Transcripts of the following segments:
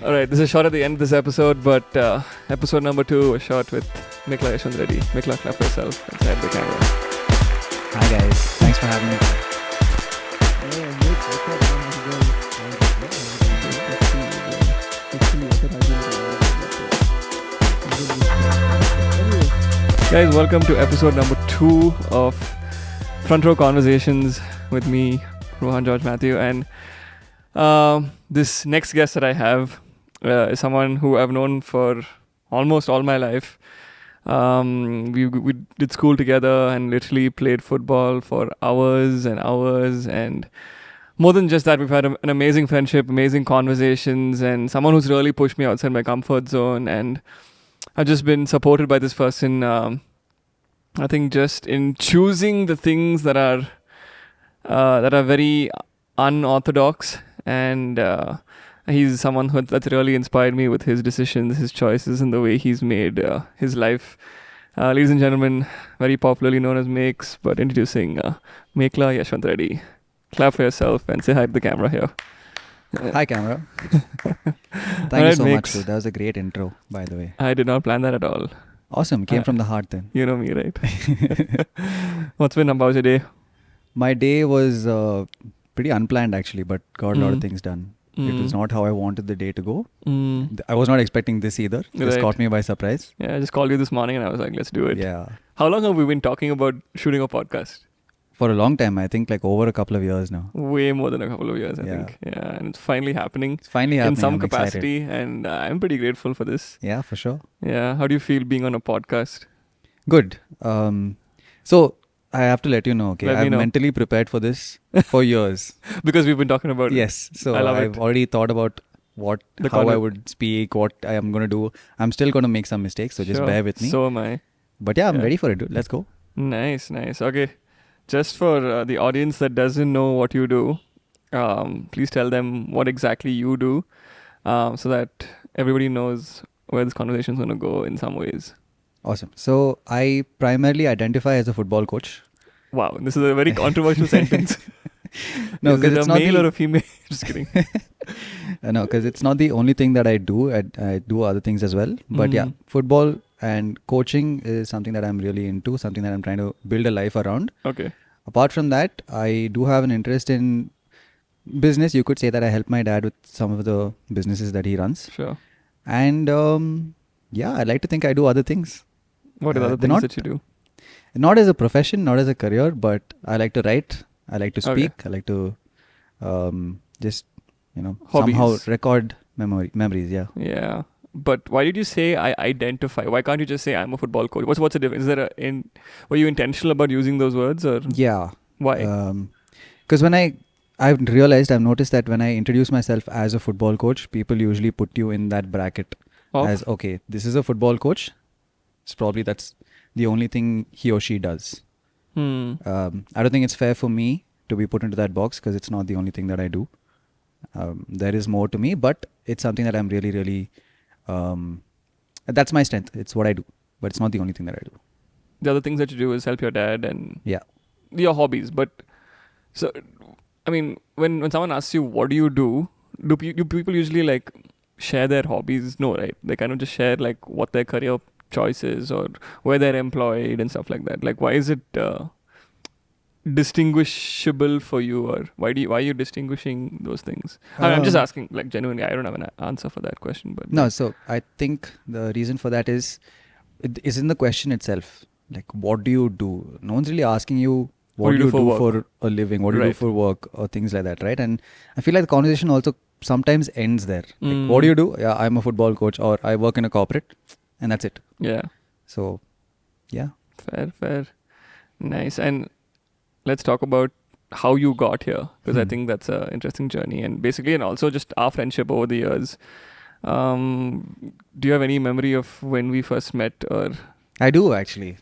Alright, this is short at the end of this episode, but episode number 2 was shot with Mekala Yeshwanth ready. Mekala, clap for yourself inside the camera. Hi guys, thanks for having me. Guys, welcome to episode number 2 of Front Roh Conversations with me, Rohann, Mathew, and this next guest that I have is someone who I've known for almost all my life. We did school together and literally played football for hours and hours, and more than just that, we've had an amazing friendship, amazing conversations, and someone who's really pushed me outside my comfort zone, and I've just been supported by this person. I think just in choosing the things that are very unorthodox, and he's someone that's really inspired me with his decisions, his choices, and the way he's made his life. Ladies and gentlemen, very popularly known as Makes, but introducing Mekala Yeshwanth Reddy. Clap for yourself and say hi to the camera here. Hi camera. Thank you so much, dude. That was a great intro, by the way. I did not plan that at all. Awesome. Came from the heart then. You know me, right? What's been about your day? My day was pretty unplanned actually, but got a lot of things done. It was not how I wanted the day to go. I was not expecting this either. This caught me by surprise. Yeah, I just called you this morning and I was like, let's do it. Yeah. How long have we been talking about shooting a podcast? For a long time, I think like over a couple of years now. Way more than a couple of years, I think. Yeah, and it's finally happening. It's finally happening. In some I'm capacity, excited. and I'm pretty grateful for this. Yeah, for sure. Yeah, how do you feel being on a podcast? Good. So I have to let you know, okay? I've mentally prepared for this for years. Because we've been talking about it. Yes. So I've already thought about how I would speak, what I am going to do. I'm still going to make some mistakes, so just bear with me. So am I. But yeah, I'm ready for it, dude. Let's go. Nice. Okay. Just for the audience that doesn't know what you do, please tell them what exactly you do, so that everybody knows where this conversation is going to go in some ways. Awesome. So I primarily identify as a football coach. Wow, this is a very controversial sentence. No, because it's a not male or a female. Just kidding. No, because it's not the only thing that I do. I do other things as well. But yeah, football and coaching is something that I'm really into, something that I'm trying to build a life around. Okay. Apart from that, I do have an interest in business. You could say that I help my dad with some of the businesses that he runs. Sure. And yeah, I like to think I do other things. What are the other things that you do? Not as a profession, not as a career, but I like to write. I like to speak. Okay. I like to just, Hobbies. Somehow record memories. Yeah. Yeah. But why did you say I identify? Why can't you just say I'm a football coach? What's the difference? Is there were you intentional about using those words, or? Yeah. Why? Because when I've noticed that when I introduce myself as a football coach, people usually put you in that bracket as, okay, this is a football coach. It's probably that's the only thing he or she does. I don't think it's fair for me to be put into that box because it's not the only thing that I do. There is more to me, but it's something that I'm really, really... that's my strength. It's what I do, but it's not the only thing that I do. The other things that you do is help your dad and your hobbies. But so, I mean, when someone asks you what do you do people usually like share their hobbies? No, right? They kind of just share like what their career choice is or where they're employed and stuff like that. Like, why is it distinguishable for you, or why are you distinguishing those things? I'm just asking, like, genuinely. I don't have an answer for that question, but no. So I think the reason for that is in the question itself. Like, what do you do? No one's really asking you what do you do for a living, what do you do for work, or things like that, right? And I feel like the conversation also sometimes ends there. Like, what do you do? Yeah, I'm a football coach, or I work in a corporate, and that's it. Yeah. So, yeah. Fair. Nice. And let's talk about how you got here, because I think that's an interesting journey, and basically, and also just our friendship over the years. Do you have any memory of when we first met? Or I do, actually.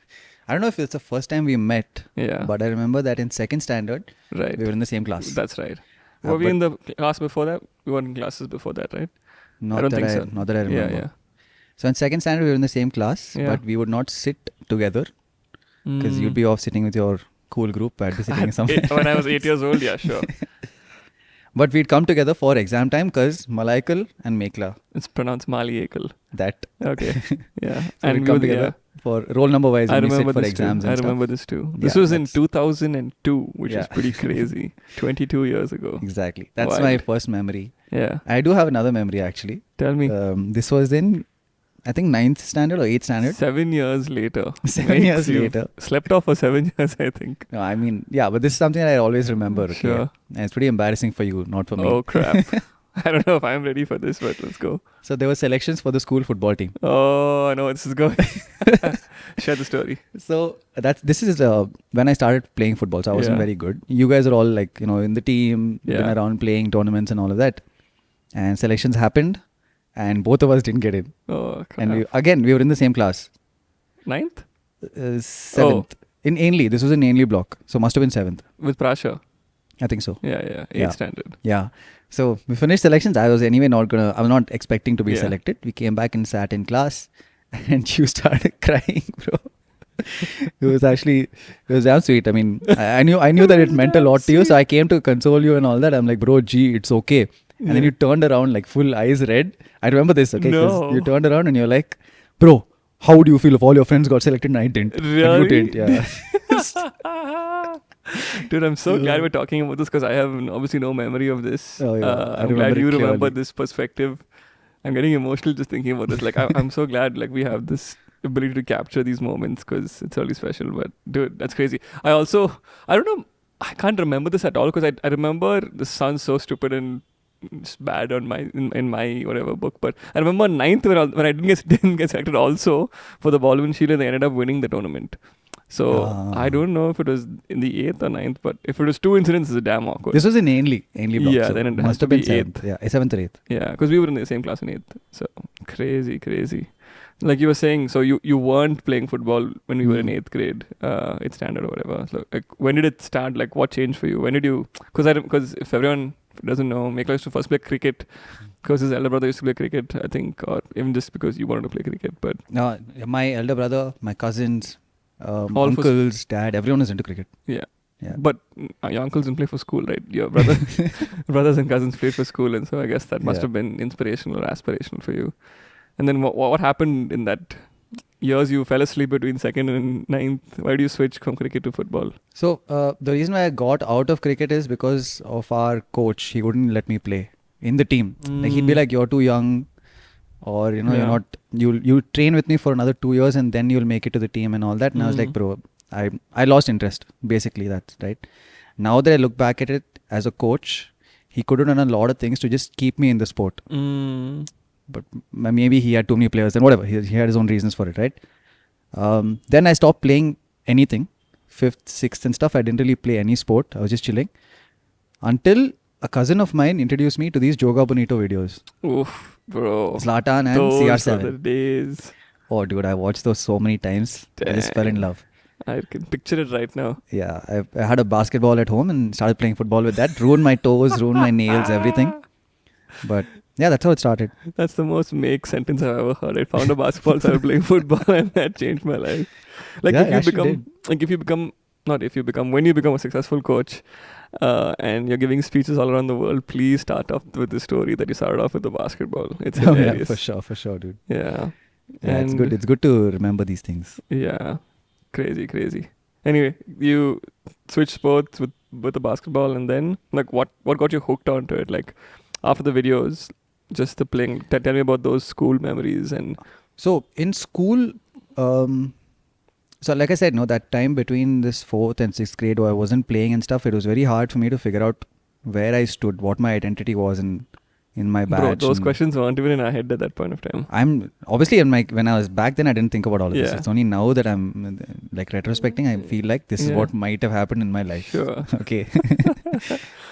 I don't know if it's the first time we met, yeah, but I remember that in second standard, right, we were in the same class. That's right. Were we in the class before that? We were in classes before that, right? Not that I remember. Yeah. So in second standard, we were in the same class, but we would not sit together because you'd be off sitting with your cool group. I'd be sitting somewhere. When I was 8 years old, yeah, sure. But we'd come together for exam time because Malaikal and Mekala. It's pronounced Maliekal. That. Okay. Yeah. So we'd come together for roll number wise I and we sit remember for this exams too. and I stuff. remember this too. Yeah, This was in 2002, which is Yeah. pretty crazy. 22 years ago. Exactly. That's Wild. my first memory. Yeah. I do have another memory actually. Tell me. This was in, I think, 9th standard or 8th standard. 7 years later. 7 years You've later. Slept off for 7 years, I think. No, I mean, yeah, but this is something that I always remember. Okay? Sure. And it's pretty embarrassing for you, not for me. Oh, crap. I don't know if I'm ready for this, but let's go. So there were selections for the school football team. Oh, I know where this is going. Share the story. So this is when I started playing football. So I wasn't very good. You guys are all like, in the team, been around playing tournaments and all of that. And selections happened and both of us didn't get in. Oh, crap. And we were in the same class. 9th? 7th. In Ainley. This was in Ainley block. So must have been 7th. With Prasha. I think so. Yeah. 8th standard. Yeah. So we finished selections. I was anyway I was not expecting to be selected. We came back and sat in class and you started crying, bro. It was damn sweet. I mean, I knew that it meant a lot to you. So I came to console you and all that. I'm like, bro, it's okay. And then you turned around like full eyes red. I remember this, okay? No. You turned around and you're like, bro, how do you feel if all your friends got selected and I didn't? Really? And you didn't, yeah. Dude, I'm so glad we're talking about this because I have obviously no memory of this. Oh, yeah. I'm glad you remember clearly. this perspective. I'm getting emotional just thinking about this. Like, I'm so glad like we have this ability to capture these moments because it's really special. But dude, that's crazy. I don't know, I can't remember this at all because I remember this sounds so stupid and it's bad on my in my whatever book. But I remember 9th when I didn't get selected also for the Baldwin Shield and they ended up winning the tournament. So I don't know if it was in the 8th or 9th, but if it was 2 incidents, it's damn awkward. This was in Ainley block. Yeah, so then it has must to have been be 7th. 8th. Yeah, 7th or 8th. Yeah, because we were in the same class in 8th. So crazy. Like you were saying, so you weren't playing football when we were in 8th grade, 8th standard or whatever. So like, when did it start? Like, what changed for you? When did you? Because if everyone doesn't know, Mekala used to first play cricket because his elder brother used to play cricket, I think, or even just because you wanted to play cricket. But no, my elder brother, my cousins, All uncles, dad, everyone is into cricket. Yeah. Yeah. But your uncles didn't play for school, right? Your brothers and cousins played for school, and so I guess that must have been inspirational or aspirational for you. And then what happened in that years? You fell asleep between 2nd and 9th. Why do you switch from cricket to football? So the reason why I got out of cricket is because of our coach. He wouldn't let me play in the team. Like he'd be like, "You're too young," or you're not. You train with me for another 2 years and then you'll make it to the team and all that. And I was like, bro, I lost interest. Basically, that's right. Now that I look back at it as a coach, he could have done a lot of things to just keep me in the sport. But maybe he had too many players and whatever. He had his own reasons for it, right? Then I stopped playing anything. 5th, 6th and stuff. I didn't really play any sport. I was just chilling. Until a cousin of mine introduced me to these Joga Bonito videos. Oof, bro. Zlatan and Those CR7. were the days. Oh, dude, I watched those so many times. I just fell in love. I can picture it right now. Yeah, I had a basketball at home and started playing football with that. Ruined my toes, ruined my nails, everything. But yeah, that's how it started. That's the most make sentence I've ever heard. I found a basketball, started playing football, and that changed my life. Like Yeah, when you become a successful coach, and you're giving speeches all around the world, please start off with the story that you started off with the basketball. It's hilarious. Yeah, for sure, dude. Yeah. Yeah, it's good. It's good to remember these things. Yeah. Crazy. Anyway, you switched sports with the basketball, and then like what got you hooked onto it? Like after the videos, just the playing. Tell me about those school memories. And so in school, so like I said, that time between this 4th and 6th grade where I wasn't playing and stuff, it was very hard for me to figure out where I stood, what my identity was in my batch. Bro, those questions weren't even in our head at that point of time. I'm obviously when I was back then, I didn't think about all of this. Yeah. It's only now that I'm like retrospecting, I feel like this is what might have happened in my life. Sure. Okay.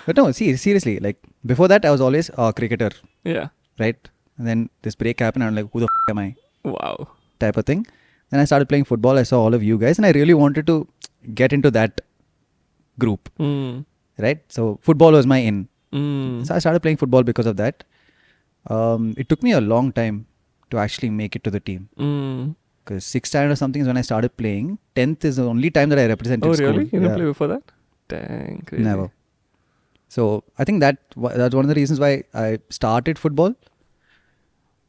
But no, seriously, like before that, I was always a cricketer. Yeah. Right? And then this break happened and I'm like, who the am I? Wow. Type of thing. Then I started playing football. I saw all of you guys and I really wanted to get into that group. Right? So football was my in. So I started playing football because of that. It took me a long time to actually make it to the team. Because 6th standard or something is when I started playing. 10th is the only time that I represented school. Oh, really? You didn't play before that? Dang, crazy. Never. So I think that's one of the reasons why I started football.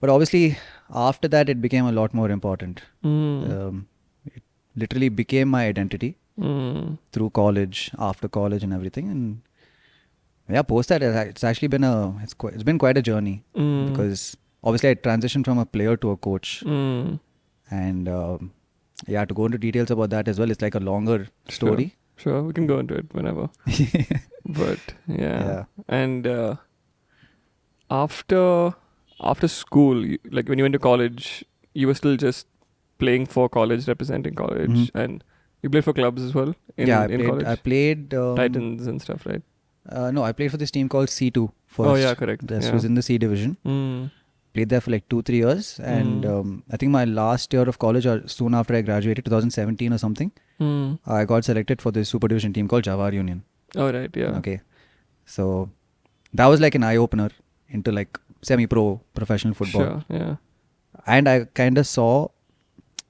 But obviously, after that, it became a lot more important. It literally became my identity through college, after college, and everything. And yeah, post that, it's actually been it's been quite a journey because obviously I transitioned from a player to a coach, and yeah, to go into details about that as well, it's like a longer story. Sure, we can go into it whenever. But yeah. And after school, like when you went to college, you were still just playing for college, representing college, and you played for clubs as well in college? I played Titans and stuff, right? No, I played for this team called C2 first. Oh yeah, correct. This was in the C division. Played there for like 2-3 years, and I think my last year of college, or soon after I graduated, 2017 or something, I got selected for this super division team called Jawar Union. Oh right, yeah. Okay, so that was like an eye opener into like semi-pro professional football. Sure, yeah. And I kind of saw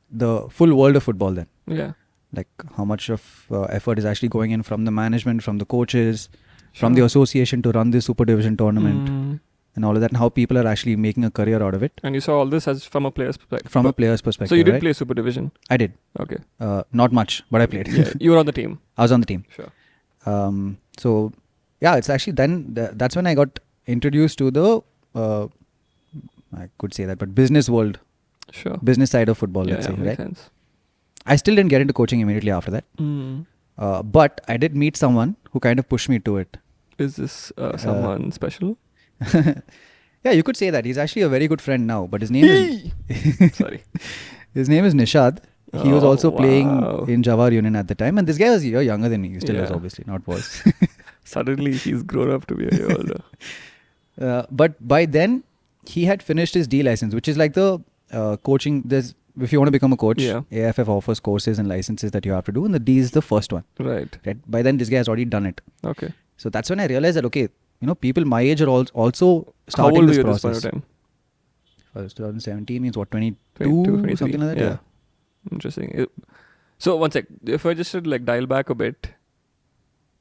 the full world of football then. Yeah. Like how much of effort is actually going in from the management, from the coaches, from the association to run this super division tournament. And all of that, and how people are actually making a career out of it. And you saw all this as from a player's perspective. From a player's perspective. So you did play Super Division? I did. Okay. Not much, but I played. Yeah, you were on the team. I was on the team. Sure. So yeah, it's actually that's when I got introduced to the I could say that, but business world. Sure. Business side of football, let's say, makes right? Sense. I still didn't get into coaching immediately after that. But I did meet someone who kind of pushed me to it. Is this someone special? Yeah, you could say that. He's actually a very good friend now, but his name is... Sorry. His name is Nishad. He was also playing in Jawar Union at the time. And this guy was a year younger than me. He still is, obviously, not was. Suddenly, he's grown up to be a year older. But by then, he had finished his D license, which is like the coaching... If you want to become a coach, AFF offers courses and licenses that you have to do. And the D is the first one. Right. By then, this guy has already done it. Okay. So that's when I realized that, okay, people my age are also starting this process. How old were you at this point of time? 2017 means what, 22 something like that? Yeah. Interesting. So one sec, if I just should like dial back a bit,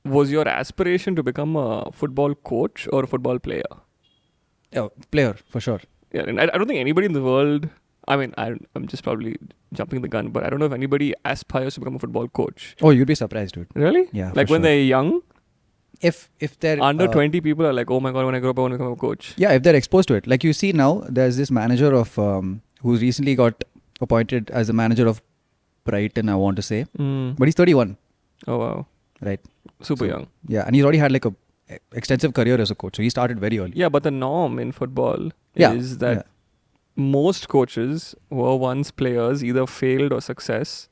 was your aspiration to become a football coach or a football player? Yeah, player, for sure. Yeah, and I don't think anybody in the world, I mean, I'm just probably jumping the gun, but I don't know if anybody aspires to become a football coach. Oh, you'd be surprised, dude. Really? Yeah. Like when they're young? If they're... Under 20 people are like, oh my God, when I grow up, I want to become a coach. Yeah, if they're exposed to it. Like you see now, there's this manager of... who's recently got appointed as the manager of Brighton, I want to say. But he's 31. Oh, wow. Right. Super young. Yeah, and he's already had like a extensive career as a coach. So he started very early. Yeah, but the norm in football is that most coaches who were once players either failed or success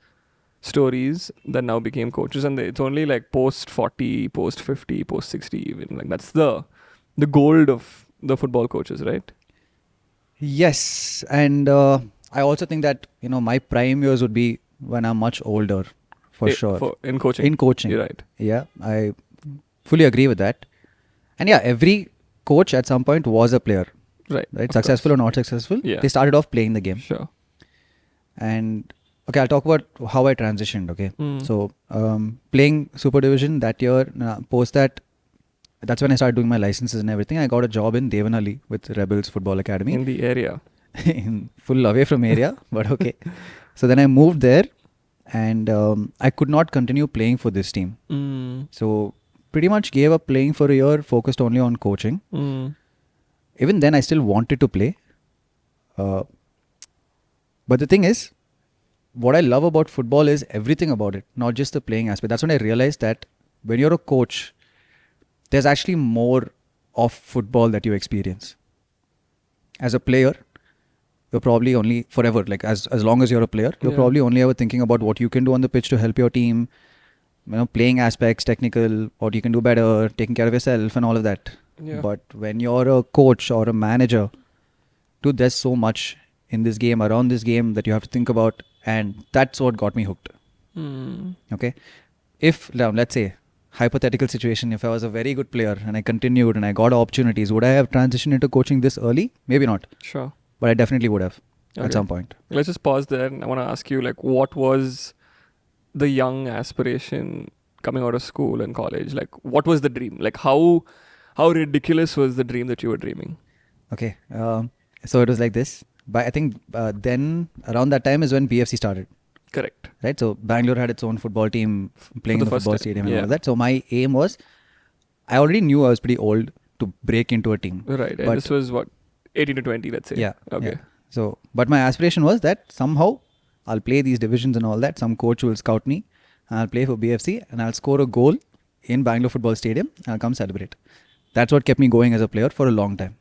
stories that now became coaches, and it's only like post 40, post 50, post 60 even. Like that's the gold of the football coaches, right? Yes, and I also think that my prime years would be when I'm much older, for sure. In coaching. In coaching, you're right. Yeah, I fully agree with that. And yeah, every coach at some point was a player. Right. Successful or not successful. Yeah. They started off playing the game. Sure. And okay, I'll talk about how I transitioned. Okay. So playing Super Division that year, post that's when I started doing my licenses and everything. I got a job in Devanali with Rebels Football Academy. In the area. In full away from area, but okay. So then I moved there, and I could not continue playing for this team. So pretty much gave up playing for a year, focused only on coaching. Even then, I still wanted to play. But the thing is, what I love about football is everything about it, not just the playing aspect. That's when I realized that when you're a coach, there's actually more of football that you experience. As a player, you're probably only forever, like as long as you're a player, you're probably only ever thinking about what you can do on the pitch to help your team, playing aspects, technical, what you can do better, taking care of yourself and all of that. Yeah. But when you're a coach or a manager, dude, there's so much in this game, around this game that you have to think about, and that's what got me hooked. Okay? If, let's say, hypothetical situation, if I was a very good player and I continued and I got opportunities, would I have transitioned into coaching this early? Maybe not. Sure. But I definitely would have at some point. Let's just pause there. I want to ask you, like, what was the young aspiration coming out of school and college? Like, what was the dream? Like, how ridiculous was the dream that you were dreaming? Okay. So it was like this. But I think then around that time is when BFC started. Correct. Right. So Bangalore had its own football team playing in the football stadium and all that. So my aim was, I already knew I was pretty old to break into a team. Right. And this was what, 18 to 20, let's say. Yeah. Okay. Yeah. So, but my aspiration was that somehow I'll play these divisions and all that. Some coach will scout me and I'll play for BFC and I'll score a goal in Bangalore football stadium and I'll come celebrate. That's what kept me going as a player for a long time.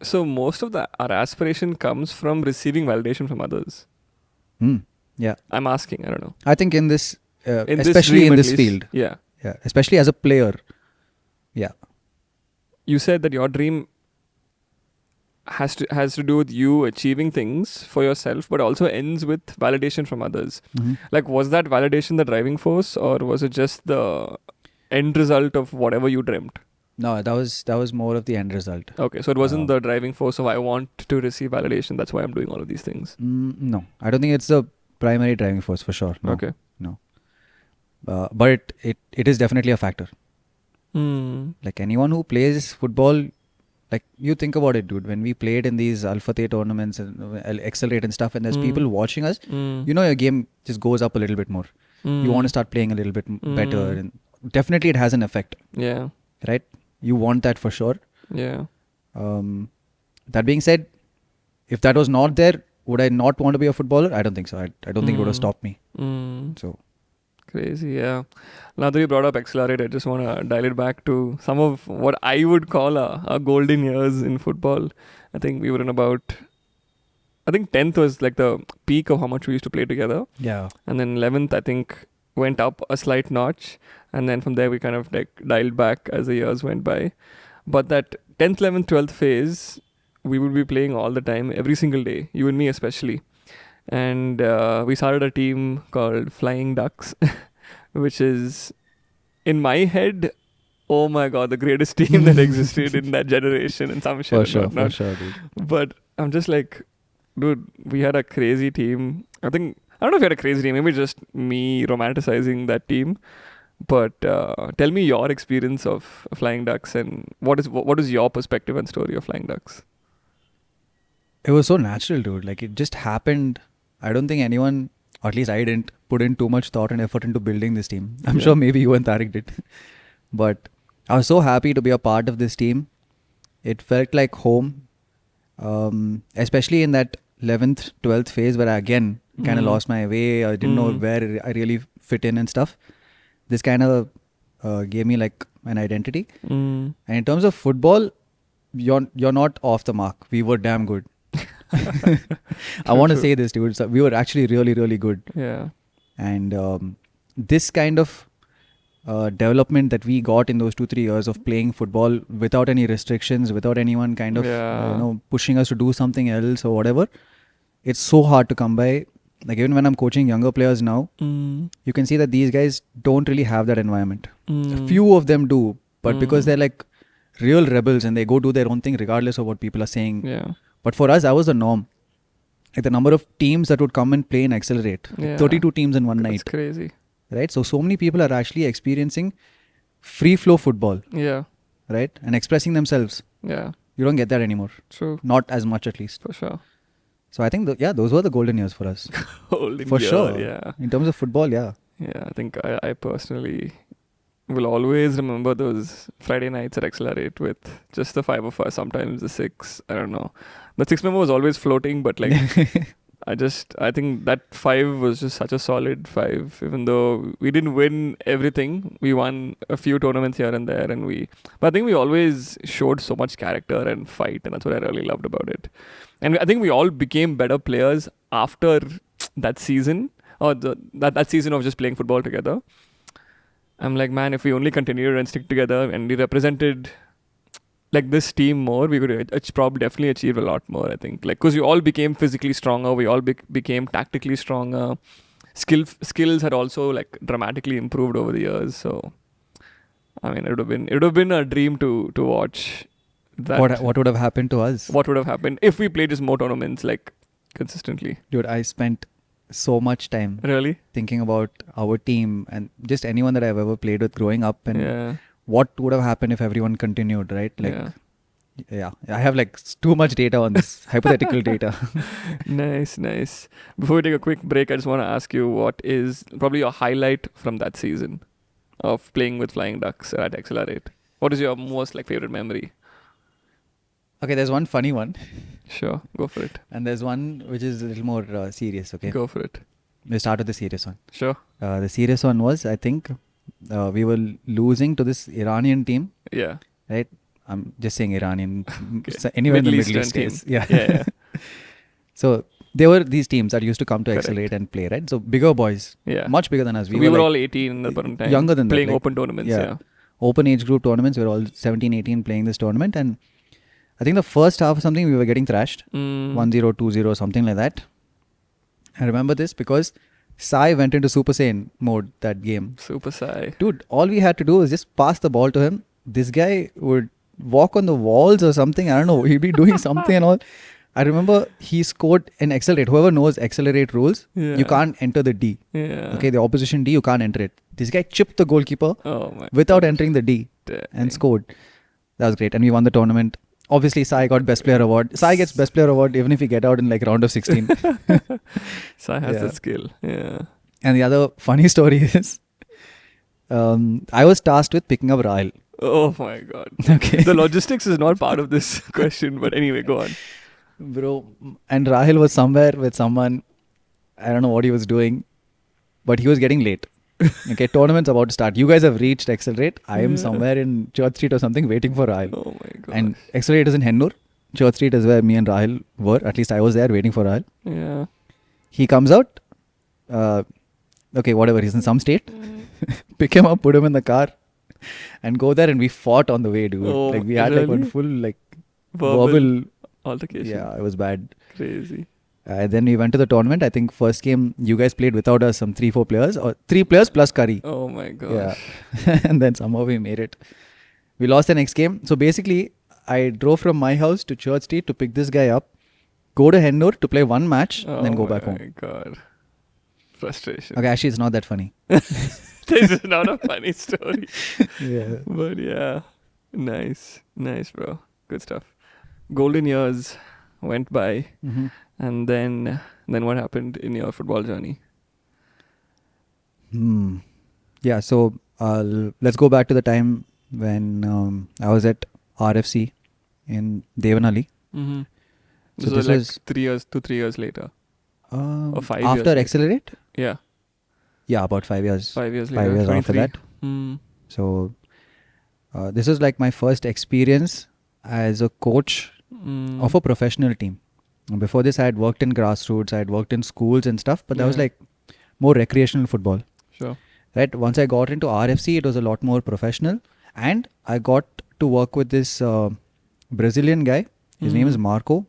So most of our aspiration comes from receiving validation from others. Yeah. I'm asking, I don't know. I think in this, especially in this field. Yeah. Yeah. Especially as a player. Yeah. You said that your dream has to do with you achieving things for yourself, but also ends with validation from others. Mm-hmm. Like, was that validation the driving force, or was it just the end result of whatever you dreamt? No, that was more of the end result. Okay, so it wasn't the driving force of I want to receive validation, that's why I'm doing all of these things. No, I don't think it's the primary driving force for sure. No, okay. No. But it is definitely a factor. Like anyone who plays football, like you think about it, dude, when we played in these Alpha Theta tournaments and Accelerate and stuff, and there's people watching us, you know, your game just goes up a little bit more. You want to start playing a little bit better, and definitely it has an effect. Yeah. Right? You want that for sure. Yeah. That being said, if that was not there, would I not want to be a footballer? I don't think so. I don't think it would have stopped me. So crazy, yeah. Now that you brought up Accelerate, I just want to dial it back to some of what I would call our golden years in football. I think we were in about, I think 10th was like the peak of how much we used to play together. Yeah. And then 11th, I think, went up a slight notch. And then from there, we kind of like dialed back as the years went by. But that 10th, 11th, 12th phase, we would be playing all the time, every single day, you and me especially. And we started a team called Flying Ducks, which is, in my head, oh my God, the greatest team that existed in that generation and some shit. For sure, dude. But I'm just like, dude, we had a crazy team. I don't know if we had a crazy team, maybe just me romanticizing that team. But tell me your experience of Flying Ducks and what is your perspective and story of Flying Ducks? It was so natural, dude. Like it just happened. I don't think anyone, or at least I didn't, put in too much thought and effort into building this team. I'm sure maybe you and Tariq did. But I was so happy to be a part of this team. It felt like home. Especially in that 11th, 12th phase where I again kind of lost my way. I didn't know where I really fit in and stuff. This kind of gave me like an identity. And in terms of football, you're not off the mark. We were damn good. I want to say this, dude. So we were actually really, really good. Yeah. And this kind of development that we got in those 2-3 years of playing football without any restrictions, without anyone kind of pushing us to do something else or whatever, it's so hard to come by. Like even when I'm coaching younger players now, you can see that these guys don't really have that environment. A few of them do, but because they're like real rebels and they go do their own thing regardless of what people are saying. Yeah. But for us, that was the norm. Like the number of teams that would come and play and Accelerate. Like 32 teams in one night. That's crazy. Right? So many people are actually experiencing free flow football. Yeah. Right? And expressing themselves. Yeah. You don't get that anymore. True. Not as much at least. For sure. So I think, those were the golden years for us. For sure. Yeah. In terms of football, yeah. Yeah, I think I personally will always remember those Friday nights at Accelerate with just the 5 of us, sometimes the 6. I don't know. The 6 member was always floating, but like, I think that 5 was just such a solid 5. Even though we didn't win everything, we won a few tournaments here and there, but I think we always showed so much character and fight, and that's what I really loved about it. And I think we all became better players after that season, or that season of just playing football together. I'm like, man, if we only continued and stick together and we represented like this team more, we could probably definitely achieve a lot more, I think. Like, because we all became physically stronger, we all became tactically stronger. Skills had also like dramatically improved over the years. So, I mean, it would have been a dream to watch that. What would have happened to us? What would have happened if we played just more tournaments like consistently? Dude, I spent so much time Really? thinking about our team and just anyone that I've ever played with growing up and Yeah. what would have happened if everyone continued, right? Like, Yeah. I have like too much data on this hypothetical data. Nice. Before we take a quick break, I just want to ask you what is probably your highlight from that season of playing with Flying Ducks at Accelerate? What is your most like favorite memory? Okay, there's one funny one. Sure, go for it. And there's one which is a little more serious, okay? Go for it. We'll start with the serious one. Sure. The serious one was, I think, we were losing to this Iranian team, Yeah. right? I'm just saying Iranian. Okay. So anywhere in the Middle Middle Eastern East team. is. Yeah. So there were these teams that used to come to Correct. Accelerate and play, right? So bigger boys, Yeah. much bigger than us. We were like all 18 at the point in time. younger than that, playing like- open tournaments. yeah. Yeah. Open age group tournaments. We were all 17, 18 playing this tournament. And I think the first half or something, we were getting thrashed. 1-0, 2-0, something like that. I remember this because Sai went into Super Saiyan mode that game. Super Sai. Dude, all we had to do was just pass the ball to him. This guy would walk on the walls or something. I don't know. He'd be doing something and all. I remember he scored in Accelerate. Whoever knows Accelerate rules, you can't enter the D. Yeah. Okay, the opposition D, you can't enter it. This guy chipped the goalkeeper Oh my. without entering the D Dang. and scored. That was great. And we won the tournament. Obviously, Sai got Best Player Award. Sai gets Best Player Award even if we get out in like round of 16. Sai has Yeah. the skill. Yeah. And the other funny story is, I was tasked with picking up Rahil. Oh my god. Okay. The logistics is not part of this question, but anyway, go on. Bro, and Rahil was somewhere with someone. I don't know what he was doing, but he was getting late. Okay, tournament's about to start. You guys have reached Accelerate. I am somewhere in Church Street or something waiting for Rahil. Oh my god. And Accelerate is in Hennur. Church Street is where me and Rahil were. At least I was there waiting for Rahil. Yeah. He comes out. Okay, whatever. He's in some state. Pick him up, put him in the car, and go there. And we fought on the way, dude. Oh, like we had like one really? full like Verbal altercation. Yeah, it was bad. Crazy. Then we went to the tournament. I think first game you guys played without us, some 3-4 players or 3 players plus Curry. Oh my god. Yeah, and then somehow we made it. We lost the next game. So basically, I drove from my house to Church Street to pick this guy up, go to Hennur to play one match, and then go back home. Oh my god. Frustration. Okay, actually, it's not that funny. This is not a funny story. Yeah. But yeah. Nice, bro. Good stuff. Golden years went by, Mm-hmm. and then what happened in your football journey? Yeah, so let's go back to the time when I was at RFC in Devanali. Mm-hmm. So So this like was 3 years later. Or 5 years after later. Accelerate? Yeah. Yeah, about 5 years. 5 years later. 5 years after 23. that. Mm. So this is like my first experience as a coach Mm. of a professional team. Before this, I had worked in grassroots, I had worked in schools and stuff, but that was Yeah. like more recreational football. Sure. Right? Once I got into RFC, it was a lot more professional, and I got to work with this Brazilian guy. His name is Marco.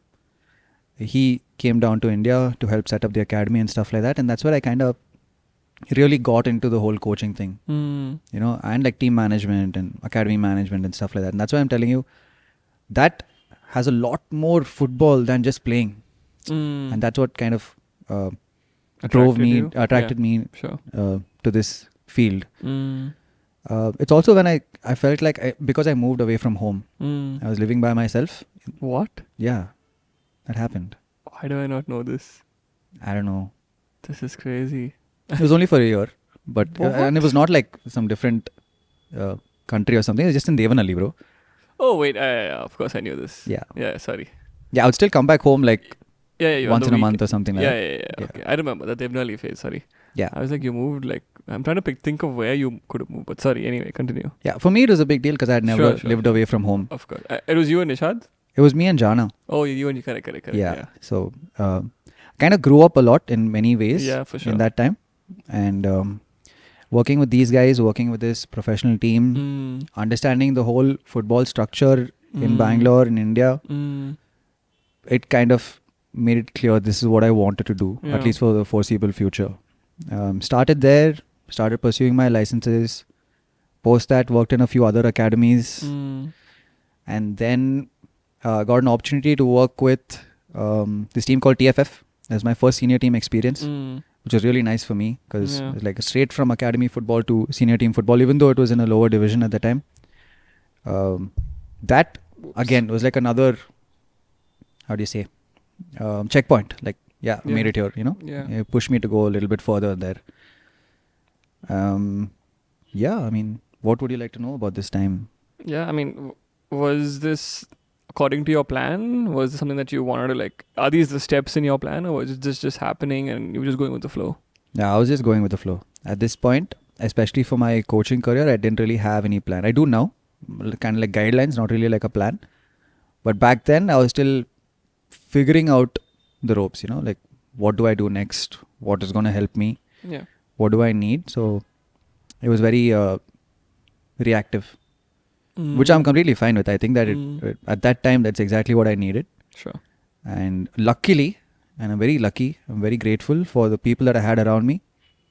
He came down to India to help set up the academy and stuff like that, and that's where I kind of really got into the whole coaching thing, you know, and like team management and academy management and stuff like that. And that's why I'm telling you that has a lot more football than just playing, and that's what kind of attracted me Sure. to this field. It's also when I felt like because I moved away from home, I was living by myself. What? Yeah, that happened. Why do I not know this? I don't know. This is crazy. It was only for a year, but and it was not like some different country or something. It was just in Devanali, bro. Oh wait, of course I knew this. Yeah. Yeah, sorry. Yeah, I would still come back home like Yeah, once in a month or something like that. Yeah. Okay, I remember that Devnali phase. Sorry. Yeah. I was like, you moved like I'm trying to think of where you could have moved, but sorry. Anyway, continue. Yeah, for me it was a big deal because I had never lived away from home. Of course, it was you and Nishad. It was me and Jana. Oh, you and you correct. Yeah. So kind of grew up a lot in many ways. Yeah, for sure. In that time, and working with these guys, working with this professional team, understanding the whole football structure in Bangalore, in India, it kind of made it clear this is what I wanted to do, at least for the foreseeable future. Started there, started pursuing my licenses. Post that, worked in a few other academies, and then got an opportunity to work with this team called TFF, It was my first senior team experience, which was really nice for me because it was like straight from academy football to senior team football, even though it was in a lower division at the time. That again was like another, how do you say, checkpoint. Like, made it here, It pushed me to go a little bit further there. I mean, what would you like to know about this time? Yeah, I mean, was this according to your plan? Was this something that you wanted to like? Are these the steps in your plan, or was it just happening and you were just going with the flow? Yeah, I was just going with the flow. At this point, especially for my coaching career, I didn't really have any plan. I do now, kind of like guidelines, not really like a plan. But back then, I was still figuring out the ropes, like what do I do next? What is going to help me? Yeah. What do I need? So it was very reactive, which I'm completely fine with. I think that at that time, that's exactly what I needed. Sure. And luckily, and I'm very lucky, I'm very grateful for the people that I had around me.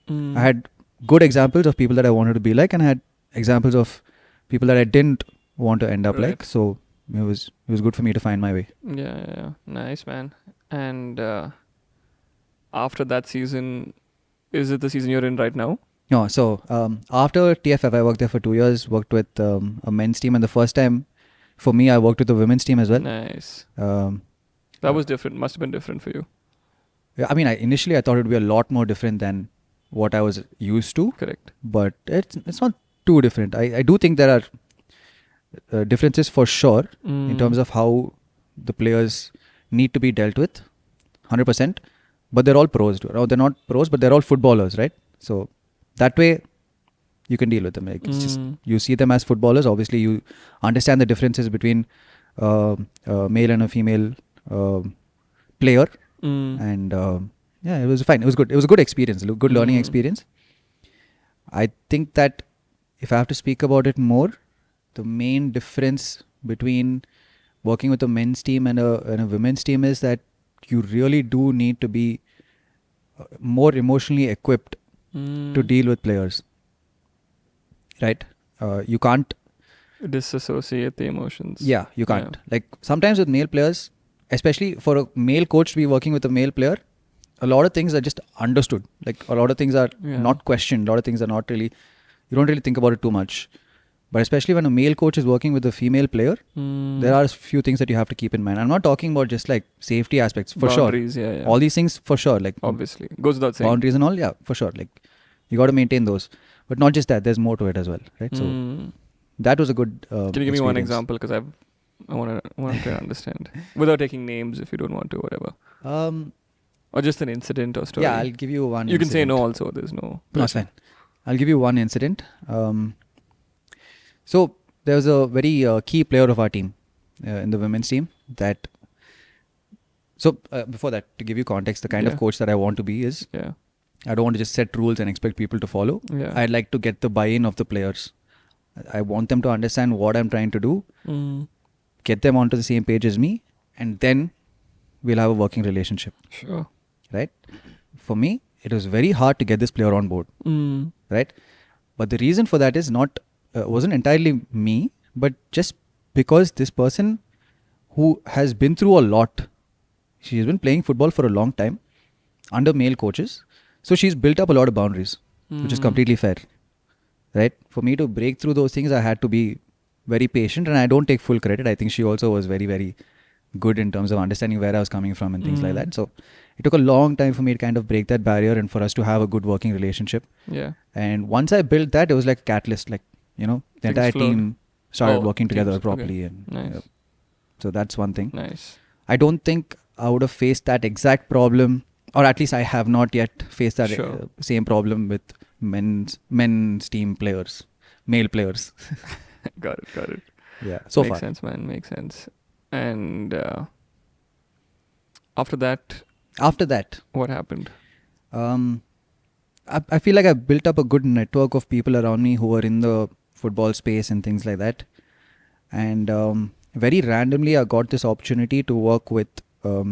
I had good examples of people that I wanted to be like, and I had examples of people that I didn't want to end up like. So it was good for me to find my way. Yeah. Nice, man. And after that season, is it the season you're in right now? No, so after TFF, I worked there for 2 years, worked with a men's team, and the first time for me, I worked with the women's team as well. Nice. That was different. Must have been different for you. Yeah, I mean, initially I thought it would be a lot more different than what I was used to. Correct. But it's not too different. I do think there are differences for sure in terms of how the players need to be dealt with, 100%. But they're all pros. No, they're not pros, but they're all footballers, right? So that way, you can deal with them. Like it's just you see them as footballers. Obviously, you understand the differences between a male and a female player. And it was fine. It was good. It was a good experience. Good learning experience. I think that if I have to speak about it more, the main difference between working with a men's team and a women's team is that you really do need to be more emotionally equipped to deal with players. Right? You can't disassociate the emotions. Yeah, you can't. Yeah. Like sometimes with male players, especially for a male coach to be working with a male player, a lot of things are just understood. Like a lot of things are not questioned. A lot of things are not really, you don't really think about it too much. But especially when a male coach is working with a female player, there are a few things that you have to keep in mind. I'm not talking about just like safety aspects, for boundaries, sure. Yeah. All these things for sure. Like obviously, goes without saying. Boundaries and all, for sure. Like you got to maintain those. But not just that, there's more to it as well, right? So that was a good Can you give me one example? Because I want to understand. Without taking names if you don't want to, whatever. Or just an incident or story. Yeah, I'll give you one. You can say no also. There's no. No, it's fine. I'll give you one incident. So there was a very key player of our team in the women's team that. So before that, to give you context, the kind of coach that I want to be is. Yeah. I don't want to just set rules and expect people to follow. Yeah. I'd like to get the buy-in of the players. I want them to understand what I'm trying to do. Get them onto the same page as me, and then we'll have a working relationship. Sure. Right? For me, it was very hard to get this player on board. Right? But the reason for that is wasn't entirely me, but just because this person who has been through a lot, she has been playing football for a long time under male coaches. So she's built up a lot of boundaries, which is completely fair. Right? For me to break through those things, I had to be very patient, and I don't take full credit. I think she also was very, very good in terms of understanding where I was coming from and things like that. So it took a long time for me to kind of break that barrier and for us to have a good working relationship. Yeah. And once I built that, it was like a catalyst, like, the entire team started working together properly. Okay. And nice. So that's one thing. Nice. I don't think I would have faced that exact problem, or at least I have not yet faced that same problem with men's team players, male players. Got it. Yeah, so makes far. Sense, man. Makes sense. And after that, what happened? I feel like I've built up a good network of people around me who are in the football space and things like that. And very randomly, I got this opportunity to work with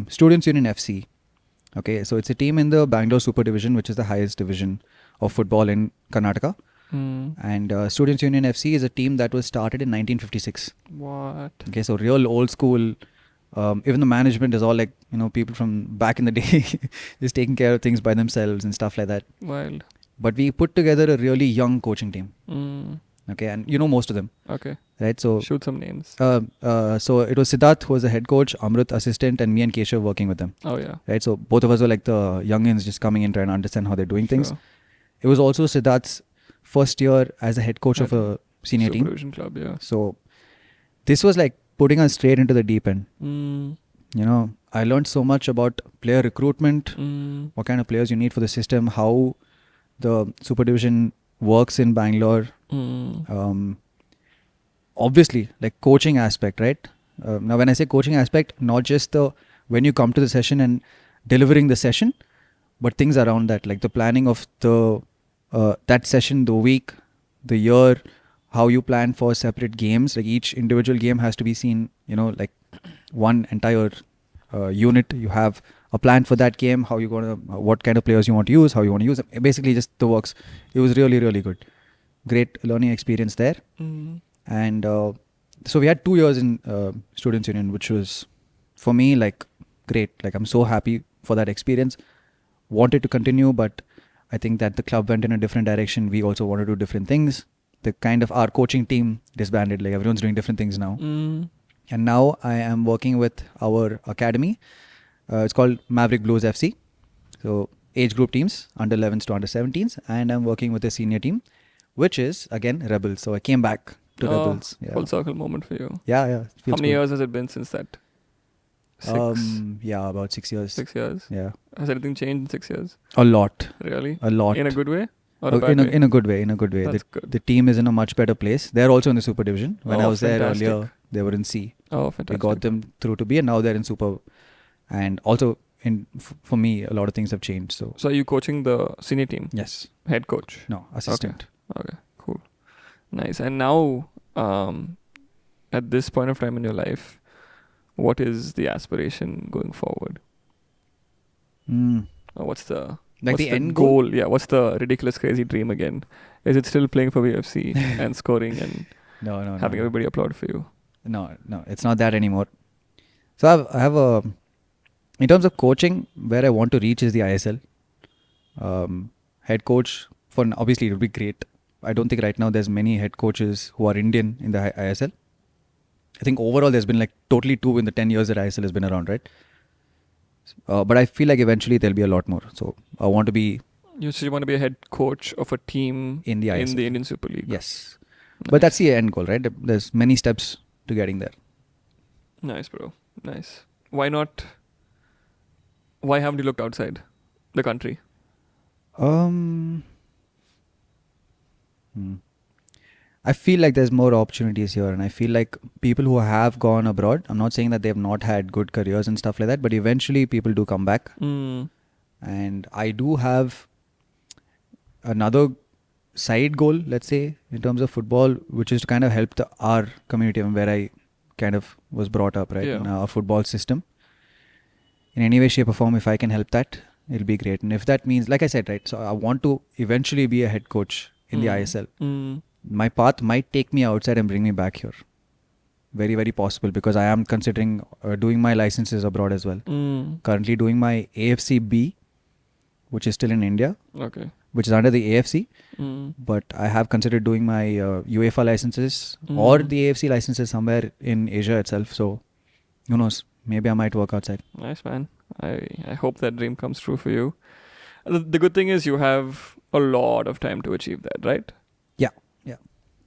Students Union FC. Okay, so it's a team in the Bangalore Super Division, which is the highest division of football in Karnataka. And Students Union FC is a team that was started in 1956. What? Okay, so real old school Even the management is all like, people from back in the day just taking care of things by themselves and stuff like that. Wild. But we put together a really young coaching team. Okay, and most of them. Okay. Right, so shoot some names. So it was Siddharth who was the head coach, Amrit assistant, and me and Keshav working with them. Oh yeah. Right, so both of us were like the youngins just coming in trying to understand how they're doing things. Sure. It was also Siddharth's first year as a head coach of a senior team. Supervision club, yeah. So this was like putting us straight into the deep end. I learned so much about player recruitment, what kind of players you need for the system, how the super division works in Bangalore. Obviously, like coaching aspect, right? Now, when I say coaching aspect, not just when you come to the session and delivering the session, but things around that, like the planning of the that session, the week, the year, how you plan for separate games. Like each individual game has to be seen, like one entire unit. You have a plan for that game, how you gonna, what kind of players you want to use, how you want to use them. Basically, just the works. It was really, really good. Great learning experience there. And so we had 2 years in Students' Union, which was for me like great. Like I'm so happy for that experience. Wanted to continue, but I think that the club went in a different direction. We also wanted to do different things. The kind of our coaching team disbanded. Like everyone's doing different things now. And now I am working with our academy. It's called Maverick Blues FC. So age group teams, under 11s to under 17s. And I'm working with a senior team, which is again Rebels. So I came back to Rebels. Yeah. Full circle moment for you. Yeah. How many years has it been since that? 6? Yeah, about 6 years. 6 years? Yeah. Has anything changed in 6 years? A lot. Really? A lot. In a good way? Or a bad way? In a good way. That's good. The team is in a much better place. They're also in the Super Division. When I was fantastic. there earlier, they were in C. Oh, fantastic. We got them through to B, and now they're in Super. And also, for me, a lot of things have changed. So are you coaching the senior team? Yes. Head coach? No, assistant. Okay, cool. Nice. And now, at this point of time in your life, what is the aspiration going forward? What's the end goal? Yeah, what's the ridiculous, crazy dream again? Is it still playing for VFC and scoring and having everybody applaud for you? No, it's not that anymore. So I have a, in terms of coaching, where I want to reach is the ISL. Head coach, obviously it would be great. I don't think right now there's many head coaches who are Indian in the ISL. I think overall there's been like totally 2 in the 10 years that ISL has been around, right? But I feel like eventually there'll be a lot more. So I want to be... You want to be a head coach of a team in the ISL. In the Indian Super League. Yes. Nice. But that's the end goal, right? There's many steps to getting there. Nice, bro. Nice. Why not? Why haven't you looked outside the country? I feel like there's more opportunities here, and I feel like people who have gone abroad, I'm not saying that they've not had good careers and stuff like that, but eventually people do come back. And I do have another side goal, let's say, in terms of football, which is to kind of help our community where I kind of was brought up, right? Yeah. In our football system. In any way, shape or form, if I can help that, it'll be great. And if that means, like I said, right, so I want to eventually be a head coach in the ISL. My path might take me outside and bring me back here. Very, very possible, because I am considering doing my licenses abroad as well. Currently doing my AFC B, which is still in India. Okay. Which is under the AFC. But I have considered doing my UEFA licenses or the AFC licenses somewhere in Asia itself. So, who knows? Maybe I might work outside. Nice, man. I hope that dream comes true for you. The good thing is you have a lot of time to achieve that, right? Yeah.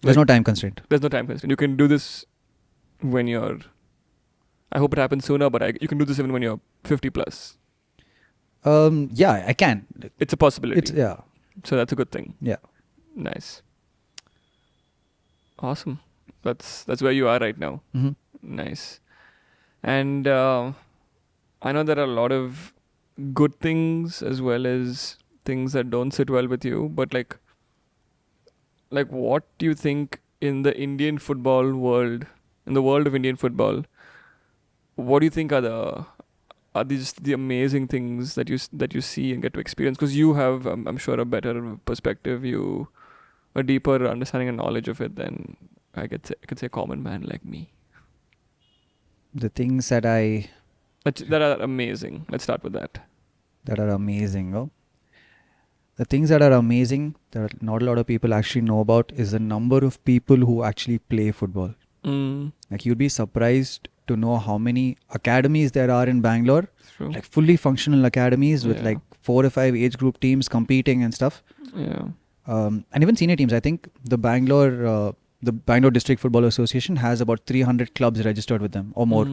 There's no time constraint. There's no time constraint. You can do this when you're... I hope it happens sooner, but you can do this even when you're 50 plus. Yeah, I can. It's a possibility. Yeah. So that's a good thing. Yeah. Nice. Awesome. That's where you are right now. Nice. And I know there are a lot of good things as well as things that don't sit well with you, but like what do you think in the Indian football world, in the world of Indian football, what do you think are these the amazing things that you see and get to experience? Because you have, I'm sure, a better perspective, a deeper understanding and knowledge of it than I could say a common man like me. The things that are amazing. Let's start with that. That are amazing. Oh? The things that are amazing that not a lot of people actually know about is the number of people who actually play football. Like you'd be surprised to know how many academies there are in Bangalore. True. Like fully functional academies with like 4 or 5 age group teams competing and stuff. Yeah. And even senior teams. I think the Bangalore District Football Association has about 300 clubs registered with them or more.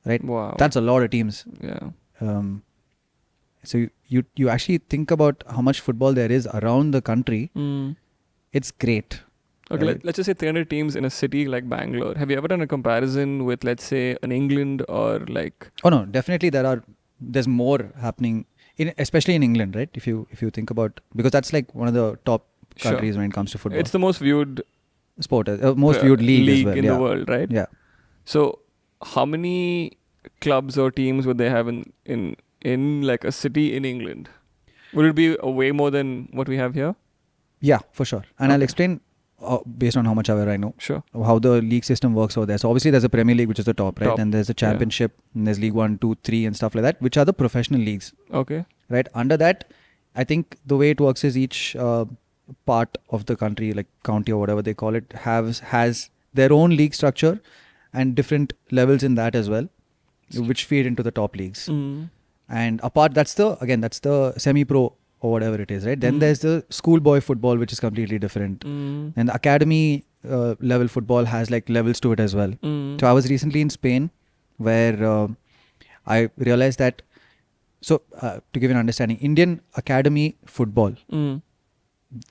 Right? Wow. That's a lot of teams. Yeah. So you actually think about how much football there is around the country. It's great. Okay, let's just say 300 teams in a city like Bangalore. Have you ever done a comparison with, let's say, an England or like? Oh no, definitely there's more happening especially in England, right? If you think about, because that's like one of the top countries when it comes to football. It's the most viewed sport, most viewed league as well, in the world, right? Yeah. So how many clubs or teams would they have in like a city in England? Would it be way more than what we have here? Yeah, for sure. And I'll explain based on how much ever I know. Sure. How the league system works over there. So obviously there's a Premier League, which is the top, right? And there's a Championship, and there's League 1, 2, 3 and stuff like that, which are the professional leagues. Okay. Right? Under that, I think the way it works is each part of the country, like county or whatever they call it, has their own league structure and different levels in that as well, which feed into the top leagues. And apart, that's the semi-pro or whatever it is, right? Then there's the schoolboy football, which is completely different. And the academy level football has like levels to it as well. So I was recently in Spain where I realized that, so to give you an understanding, Indian academy football,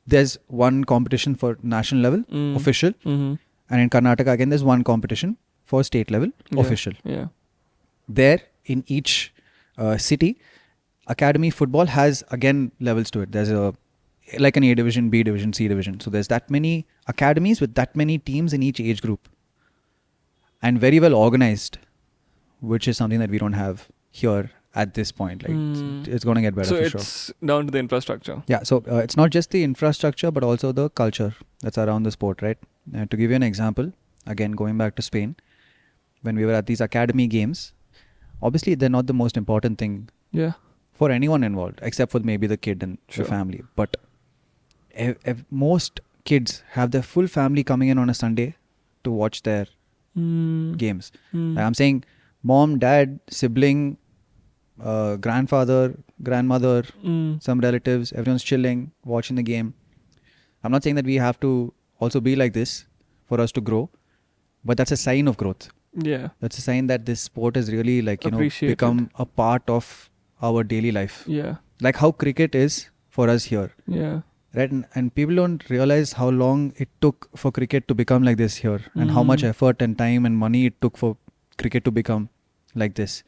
there's one competition for national level, official. And in Karnataka, again, there's one competition for state level, official. Yeah. There, in each city, academy football has again levels to it. There's like an A division, B division, C division. So there's that many academies with that many teams in each age group, and very well organized, which is something that we don't have here at this point. Like it's going to get better for sure. So it's down to the infrastructure. Yeah. So it's not just the infrastructure, but also the culture that's around the sport, right? To give you an example, again going back to Spain, when we were at these academy games, obviously they're not the most important thing. Yeah. For anyone involved, except for maybe the kid and the family. But if most kids have their full family coming in on a Sunday to watch their games. Like I'm saying mom, dad, sibling, grandfather, grandmother, some relatives, everyone's chilling, watching the game. I'm not saying that we have to also be like this for us to grow, but that's a sign of growth. Yeah. That's a sign that this sport is really like, become a part of our daily life. Yeah. Like how cricket is for us here. Yeah. Right? And people don't realize how long it took for cricket to become like this here, and how much effort and time and money it took for cricket to become like this.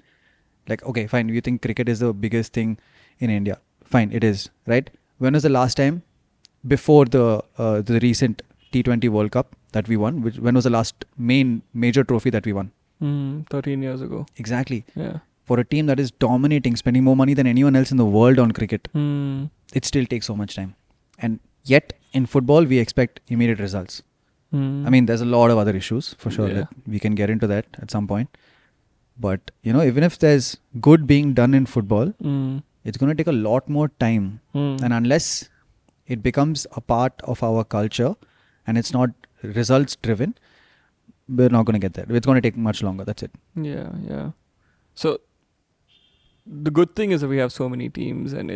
Like, okay, fine, you think cricket is the biggest thing in India. Fine, it is, right? When was the last time before the recent T20 World Cup that we won? When was the last major trophy that we won? 13 years ago. Exactly. Yeah. For a team that is dominating, spending more money than anyone else in the world on cricket, it still takes so much time. And yet, in football, we expect immediate results. I mean, there's a lot of other issues, for sure. That we can get into that at some point. But, even if there's good being done in football, it's going to take a lot more time. And unless it becomes a part of our culture and it's not results driven, we're not going to get there. It's going to take much longer. That's it. Yeah, yeah. So, the good thing is that we have so many teams, and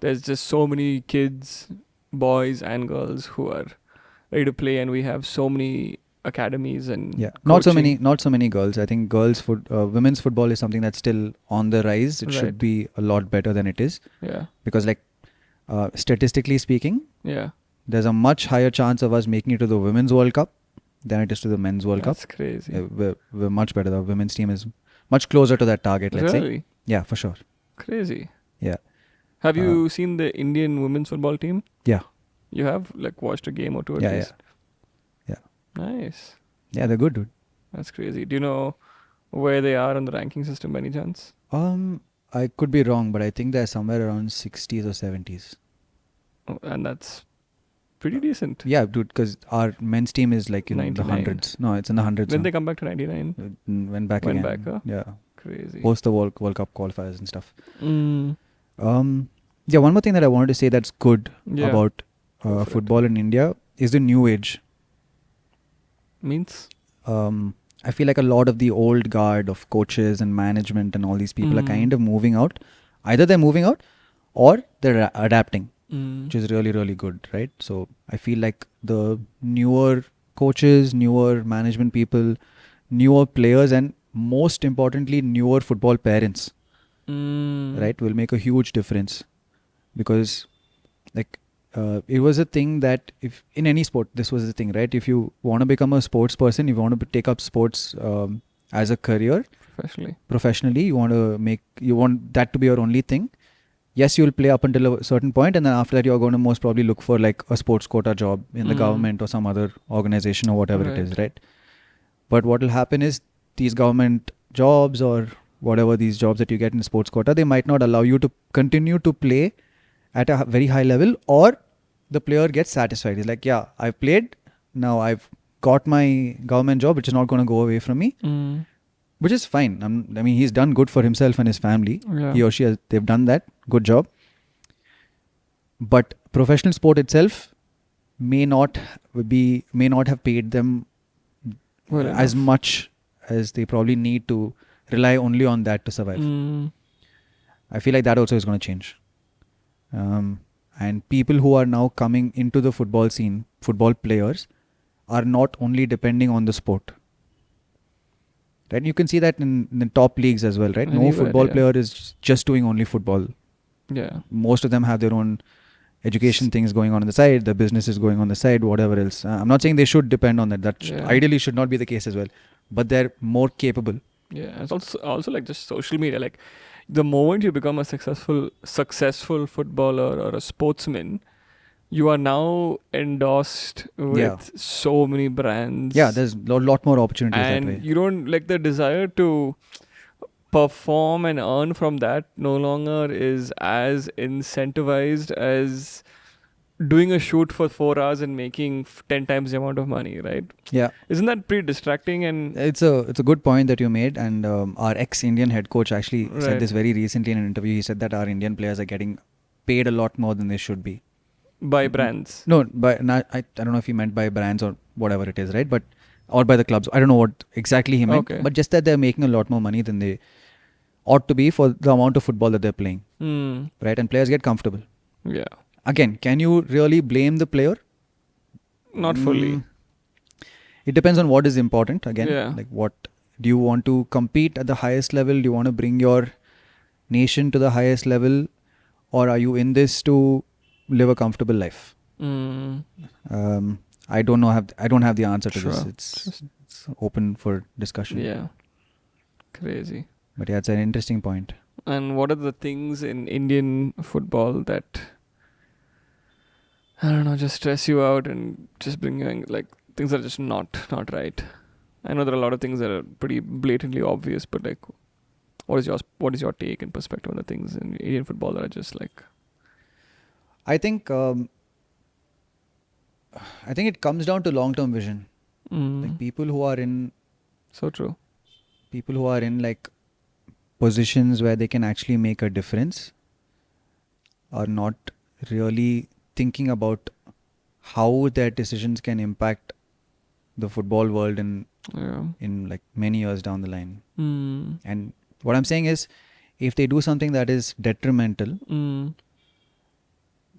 there's just so many kids, boys and girls who are ready to play, and we have so many academies and not so many girls. I think women's football is something that's still on the rise. It should be a lot better than it is. Yeah. Because statistically speaking, there's a much higher chance of us making it to the Women's World Cup than it is to the Men's World Cup. That's crazy. We're much better. The women's team is much closer to that target, let's say. Yeah, for sure. Crazy. Yeah. Have you seen the Indian women's football team? Yeah. You have watched a game or two at least? Yeah. Nice. Yeah, they're good, dude. That's crazy. Do you know where they are on the ranking system by any chance? I could be wrong, but I think they're somewhere around 60s or 70s. Oh, and that's pretty decent. Yeah, dude, because our men's team is like in 99. the hundreds. No, it's in the hundreds. When now. they come back to 99? Went back Went again. back, huh? Yeah. Crazy. Post the World Cup qualifiers and stuff. Mm. Yeah, one more thing that I wanted to say that's good about Go for football in India is the new age. Means? I feel like a lot of the old guard of coaches and management and all these people are kind of moving out. Either they're moving out or they're adapting, which is really, really good, right? So I feel like the newer coaches, newer management people, newer players, and most importantly, newer football parents, right, will make a huge difference. Because like it was a thing that if in any sport, this was the thing, right? If you want to become a sports person, if you want to take up sports as a career, professionally, you want that to be your only thing. Yes, you'll play up until a certain point, and then after that, you're going to most probably look for like a sports quota job in the government or some other organization or whatever it is, right? But what will happen is these government jobs or whatever these jobs that you get in sports quota, they might not allow you to continue to play at a very high level, or the player gets satisfied. He's like, yeah, I've played. Now I've got my government job, which is not going to go away from me, which is fine. I mean, he's done good for himself and his family. Yeah. He or she they've done that. Good job. But professional sport itself may not have paid them as much as they probably need to rely only on that to survive. I feel like that also is going to change. And people who are now coming into the football scene, football players, are not only depending on the sport. Right? You can see that in the top leagues as well, right? No football player is just doing only football. Yeah. Most of them have their own education things going on the side, the business is going on the side, whatever else. I'm not saying they should depend on that. That ideally should not be the case as well. But they're more capable. Yeah, it's also like just social media. Like the moment you become a successful footballer or a sportsman, you are now endorsed with so many brands. Yeah, there's a lot more opportunities and that way. You don't like the desire to perform and earn from that no longer is as incentivized as doing a shoot for 4 hours and making 10 times the amount of money, right? Yeah. Isn't that pretty distracting? And it's a good point that you made, and our ex-Indian head coach actually said this very recently in an interview. He said that our Indian players are getting paid a lot more than they should be. By brands? No, I don't know if he meant by brands or whatever it is, right? But or by the clubs. I don't know what exactly he meant. But just that they're making a lot more money than they ought to be for the amount of football that they're playing. Right? And players get comfortable. Yeah. Again, can you really blame the player? Not fully. It depends on what is important. Again, like what do you want to compete at the highest level? Do you want to bring your nation to the highest level, or are you in this to live a comfortable life? I don't know. I don't have the answer to this. It's open for discussion. Yeah. Crazy. But yeah, it's an interesting point. And what are the things in Indian football that, I don't know, just stress you out and just bring you in, like things that are just not right? I know there are a lot of things that are pretty blatantly obvious, but like, what is your take and perspective on the things in Indian football that are just like? I think it comes down to long-term vision. Like people who are in. So true. People who are in like positions where they can actually make a difference are not really thinking about how their decisions can impact the football world in like many years down the line. And what I'm saying is, if they do something that is detrimental,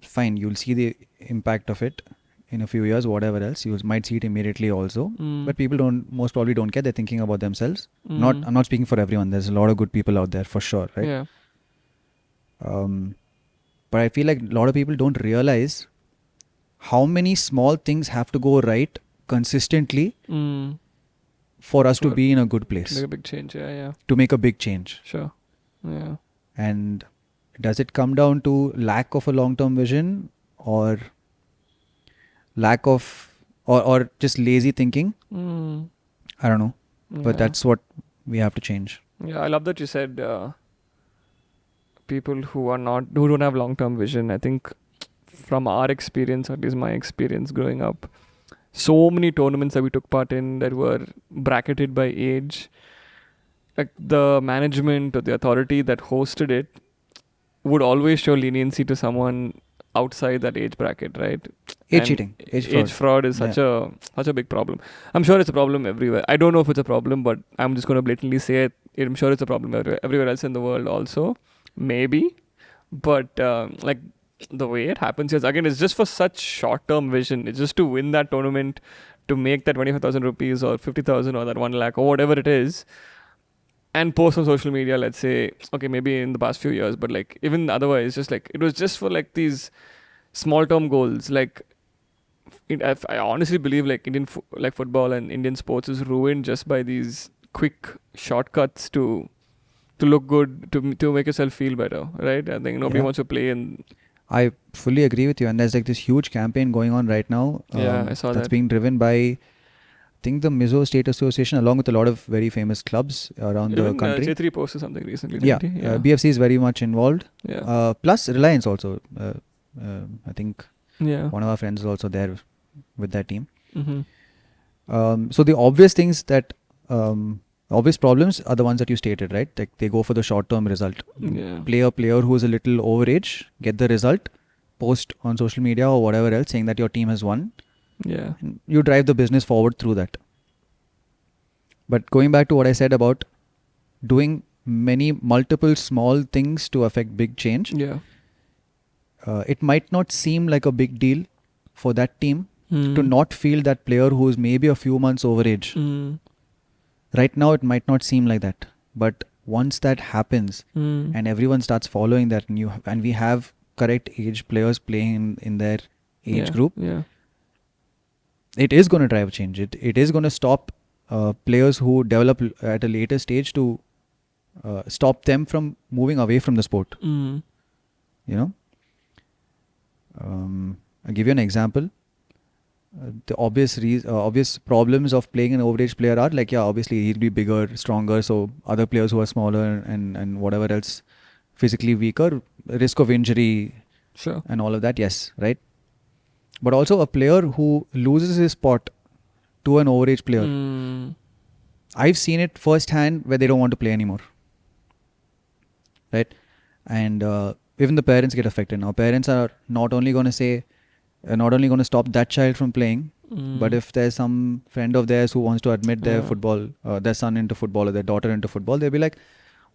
fine, you'll see the impact of it in a few years, whatever else. You might see it immediately also. But people most probably don't care. They're thinking about themselves. I'm not speaking for everyone. There's a lot of good people out there for sure, right? Yeah. But I feel like a lot of people don't realize how many small things have to go right consistently for us to be in a good place. To make a big change, To make a big change. Sure. Yeah. And does it come down to lack of a long-term vision or lack of or just lazy thinking? I don't know. But that's what we have to change. Yeah, I love that you said people who don't have long-term vision. I think from our experience, or at least my experience growing up, so many tournaments that we took part in that were bracketed by age, like the management or the authority that hosted it would always show leniency to someone outside that age bracket, right? Age cheating, age fraud is such a big problem. I'm sure it's a problem everywhere. I don't know if it's a problem, but I'm just going to blatantly say it. I'm sure it's a problem everywhere else in the world also, maybe. But like the way it happens is, again, it's just for such short-term vision. It's just to win that tournament, to make that 25,000 rupees or 50,000 or that 1 lakh or whatever it is, and post on social media, let's say, okay, maybe in the past few years, but like even otherwise, just like it was just for like these small term goals. Like I honestly believe like like football and Indian sports is ruined just by these quick shortcuts to look good, to make yourself feel better, right? I think nobody wants to play, and I fully agree with you. And there's like this huge campaign going on right now. I saw that's being driven by, I think, the Mizo State Association, along with a lot of very famous clubs around the country. J3 posted something recently. BFC is very much involved. Plus Reliance also. I think one of our friends is also there with that team. So the obvious things that obvious problems are the ones that you stated, right? Like they go for the short-term result. Play a player who is a little overage, get the result, post on social media or whatever else saying that your team has won. And you drive the business forward through that. But going back to what I said about doing multiple small things to affect big change. It might not seem like a big deal for that team to not feel that player who is maybe a few months overage. Right now, it might not seem like that. But once that happens and everyone starts following that, and we have correct age players playing in their age group, it is going to drive change. It is going to stop players who develop at a later stage to stop them from moving away from the sport. You know? I'll give you an example. The obvious problems of playing an overage player are like, obviously he'll be bigger, stronger, so other players who are smaller and whatever else, physically weaker, risk of injury, and all of that, yes, right? But also a player who loses his spot to an overage player, I've seen it firsthand where they don't want to play anymore, right? And even the parents get affected. Now parents are not only going to stop that child from playing, but if there's some friend of theirs who wants to admit their son into football or their daughter into football, they'll be like,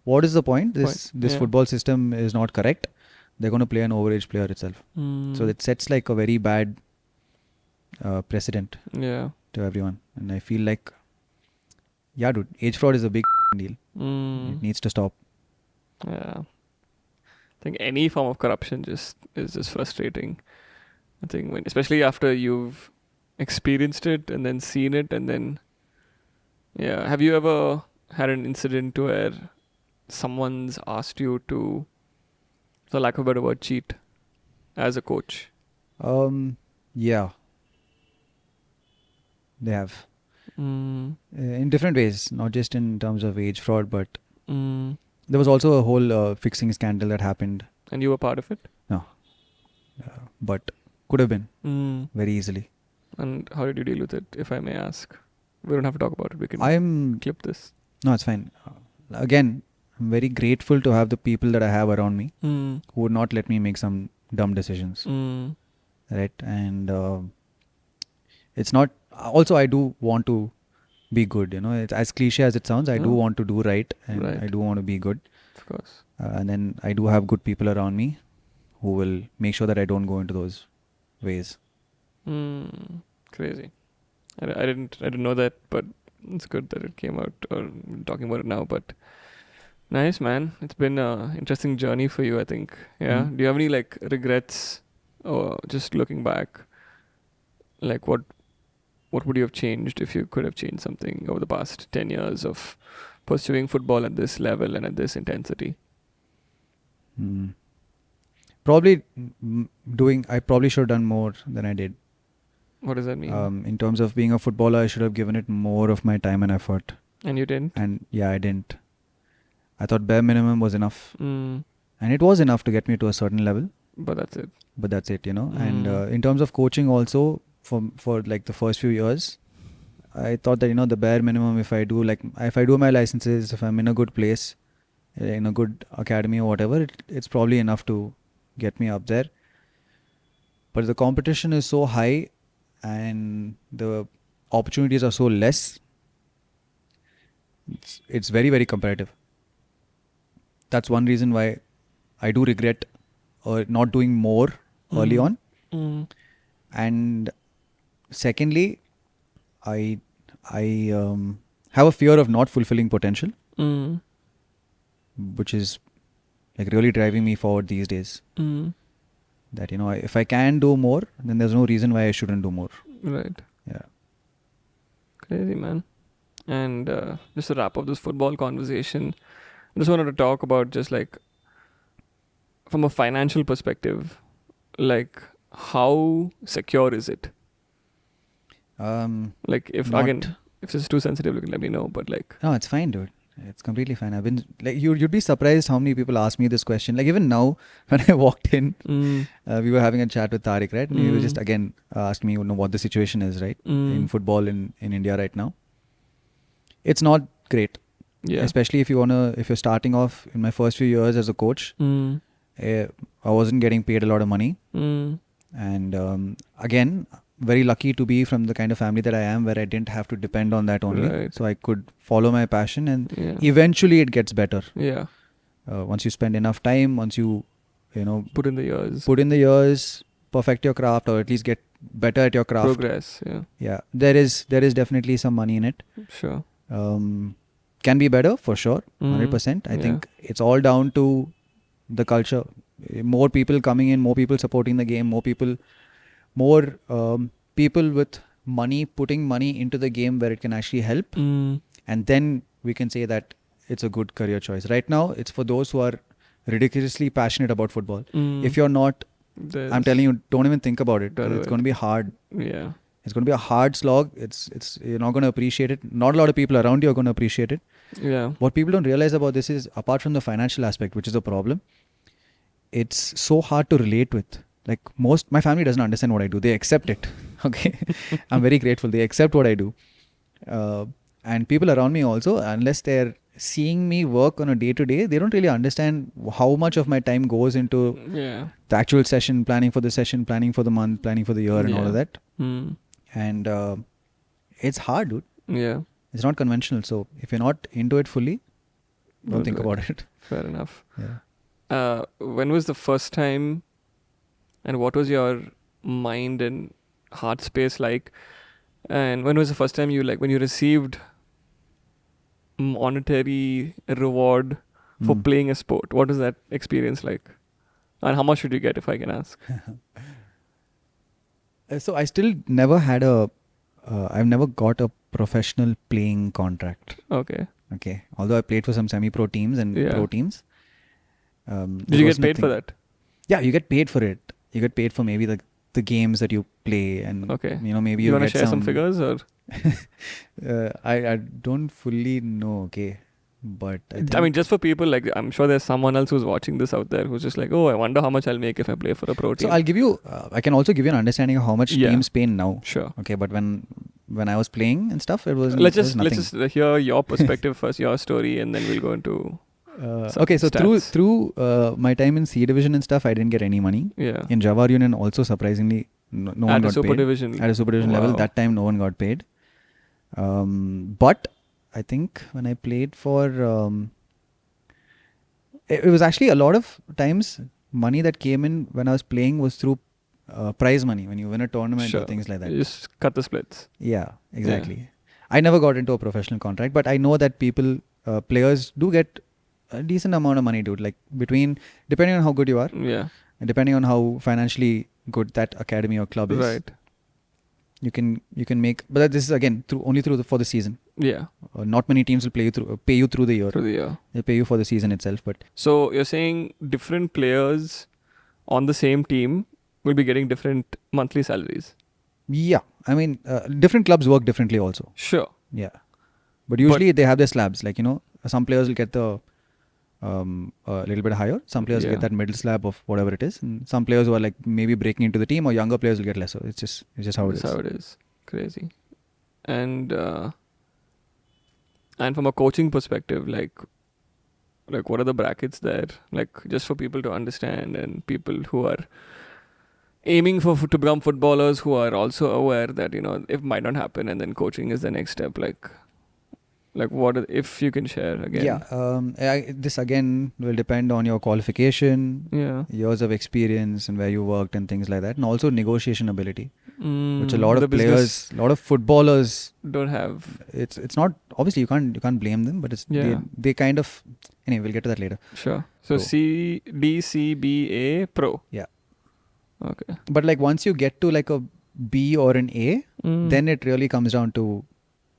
what is the point? This football system is not correct. They're going to play an overage player itself. So it sets like a very bad precedent to everyone. And I feel like, dude, age fraud is a big deal. It needs to stop. I think any form of corruption is just frustrating. I think especially after you've experienced it and then seen it, and then have you ever had an incident where someone's asked you to, for lack of a better word, cheat as a coach? Yeah, they have in different ways, not just in terms of age fraud, but there was also a whole fixing scandal that happened. And you were part of it? No, but could have been very easily. And how did you deal with it, if I may ask? We don't have to talk about it. We can clip this. No, it's fine. Again, I'm very grateful to have the people that I have around me who would not let me make some dumb decisions. Right? And it's not... Also, I do want to be good. It's as cliche as it sounds. I do want to do right, and I do want to be good. Of course. And then I do have good people around me who will make sure that I don't go into those ways. Crazy. I didn't know that, but it's good that it came out, or we're talking about it now. But nice, man. It's been an interesting journey for you, I think. Do you have any like regrets, or just looking back, like what would you have changed if you could have changed something over the past 10 years of pursuing football at this level and at this intensity? Probably I probably should have done more than I did. What does that mean? In terms of being a footballer, I should have given it more of my time and effort. And you didn't? And I didn't. I thought bare minimum was enough. And it was enough to get me to a certain level. But that's it. And in terms of coaching also, for like the first few years, I thought that the bare minimum, if I do my licenses, if I'm in a good place, in a good academy or whatever, it's probably enough to get me up there. But the competition is so high and the opportunities are so less. It's very, very competitive. That's one reason why I do regret not doing more early on. And secondly, I have a fear of not fulfilling potential, which is like really driving me forward these days. That if I can do more, then there's no reason why I shouldn't do more. Right. Yeah. Crazy, man. And just to wrap up this football conversation, I just wanted to talk about just like from a financial perspective, like how secure is it? Like if it's too sensitive, let me know. But like, no, it's fine, dude. It's completely fine. I've been like you'd be surprised how many people ask me this question. Like even now, when I walked in, we were having a chat with Tariq, right? And he was just again asked me, what the situation is, right, in football in India right now. It's not great. Yeah. Especially if you're starting off. In my first few years as a coach, I wasn't getting paid a lot of money, and again, very lucky to be from the kind of family that I am, where I didn't have to depend on that only. Right. So I could follow my passion, and eventually it gets better. Yeah. Once you spend enough time, once you put in the years, perfect your craft, or at least get better at your craft. Progress. Yeah. Yeah. There is definitely some money in it. Sure. Can be better for sure. 100%. I think it's all down to the culture. More people coming in, more people supporting the game, more people with money putting money into the game where it can actually help, and then we can say that it's a good career choice. Right now, it's for those who are ridiculously passionate about football. If you're not, I'm telling you, don't even think about it. It's going to be hard. Yeah. It's going to be a hard slog. It's you're not going to appreciate it. Not a lot of people around you are going to appreciate it. Yeah. What people don't realize about this is, apart from the financial aspect, which is a problem, it's so hard to relate with. Like my family doesn't understand what I do. They accept it. Okay. I'm very grateful. They accept what I do. And people around me also, unless they're seeing me work on a day-to-day, they don't really understand how much of my time goes into the actual session, planning for the session, planning for the month, planning for the year and all of that. And it's hard, dude. Yeah. It's not conventional. So if you're not into it fully, don't think about it. Fair enough. Yeah. When was the first time, and what was your mind and heart space like? And when was the first time when you received monetary reward for playing a sport? What was that experience like? And how much should you get, if I can ask? So I still never had I've never got a professional playing contract. Okay. Although I played for some semi-pro teams and pro teams. Did you get paid for that? Yeah, you get paid for it. You get paid for maybe the games that you play, and maybe you want to share some figures, or I don't fully know. Okay, but I mean, just for people, like, I'm sure there's someone else who's watching this out there who's just like, oh, I wonder how much I'll make if I play for a pro team. So I'll give you. I can also give you an understanding of how much teams pay now. Sure. Okay, but when I was playing and stuff, it was let's just hear your perspective first, your story, and then we'll go into. Okay, so stats. through my time in C division and stuff, I didn't get any money. Yeah. In Jawahar Union, also surprisingly, no one got paid. At a super division level, that time no one got paid. But I think when I played for, it was actually a lot of times money that came in when I was playing was through prize money. When you win a tournament or things like that, you just cut the splits. Yeah, exactly. Yeah. I never got into a professional contract, but I know that players do get a decent amount of money, dude. Like depending on how good you are, and depending on how financially good that academy or club is, right? You can make, but this is again only for the season. Yeah. Not many teams will pay you through the year. They pay you for the season itself. But so you're saying different players on the same team will be getting different monthly salaries? Yeah, I mean, different clubs work differently also. Sure. Yeah, but usually they have their slabs. Like some players will get the a little bit higher. Some players get that middle slab of whatever it is, and some players who are like maybe breaking into the team, or younger players will get lesser. It's just how it is. That's how it is. Crazy. And from a coaching perspective, like what are the brackets there? Like just for people to understand, and people who are aiming to become footballers, who are also aware that it might not happen, and then coaching is the next step. Like what if you can share again? Yeah, this again will depend on your qualification, years of experience, and where you worked and things like that, and also negotiation ability, which a lot of players, a lot of footballers don't have. It's not, obviously you can't blame them, but it's they kind of, anyway, we'll get to that later. Sure. So CDCBA Pro. Yeah. Okay. But like once you get to like a B or an A, then it really comes down to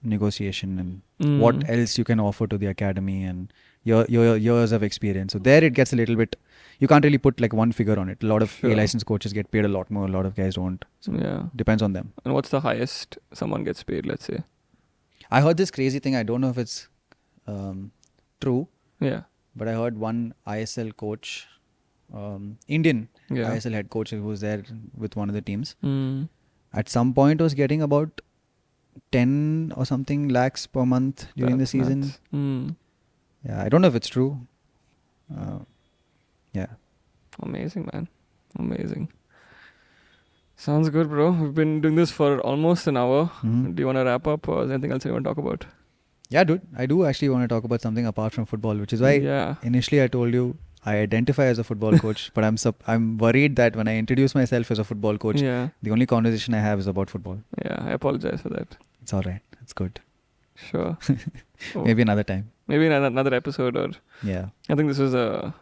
negotiation and what else you can offer to the academy and your years of experience. So there it gets a little bit, you can't really put like one figure on it. A lot of A licensed coaches get paid a lot more, a lot of guys don't. So depends on them. And what's the highest someone gets paid, let's say? I heard this crazy thing, I don't know if it's true. Yeah. But I heard one ISL coach, Indian ISL head coach who was there with one of the teams, at some point was getting about 10 or something lakhs per month during the season. Yeah, I don't know if it's true. Yeah. Amazing, man. Amazing. Sounds good, bro. We've been doing this for almost an hour. Do you want to wrap up, or is there anything else you want to talk about? Yeah, dude. I do actually want to talk about something apart from football, which is why initially I told you I identify as a football coach, but I'm worried that when I introduce myself as a football coach, the only conversation I have is about football. Yeah, I apologize for that. It's all right. It's good. Sure. Maybe another time. Maybe another episode, or I think this was I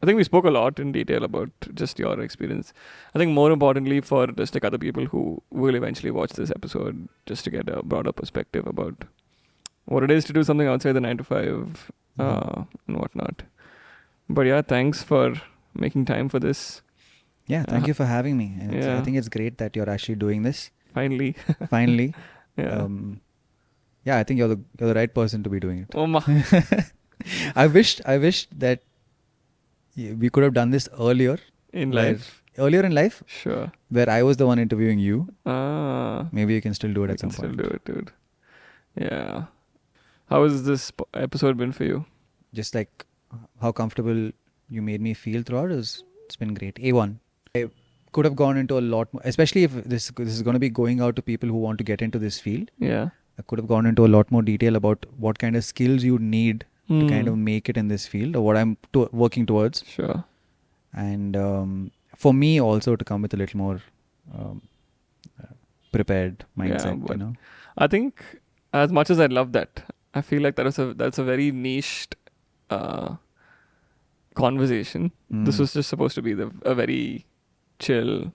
think we spoke a lot in detail about just your experience. I think more importantly for just like other people who will eventually watch this episode, just to get a broader perspective about what it is to do something outside the 9 to 5 and whatnot. But yeah, thanks for making time for this. Yeah, thank you for having me. I think it's great that you're actually doing this. Finally. Yeah. I think you're the right person to be doing it. Oh my. I wished that we could have done this earlier in life. Sure. Where I was the one interviewing you. Maybe you can still do it at some point. Still do it, dude. Yeah. How has this episode been for you? Just like how comfortable you made me feel throughout, it's been great. A1. I could have gone into a lot more, especially if this is going to be going out to people who want to get into this field. Yeah. I could have gone into a lot more detail about what kind of skills you need to kind of make it in this field, or what I'm working towards. Sure. And for me also to come with a little more prepared mindset. I think as much as I love that, I feel like that's a very niched conversation. This was just supposed to be a very chill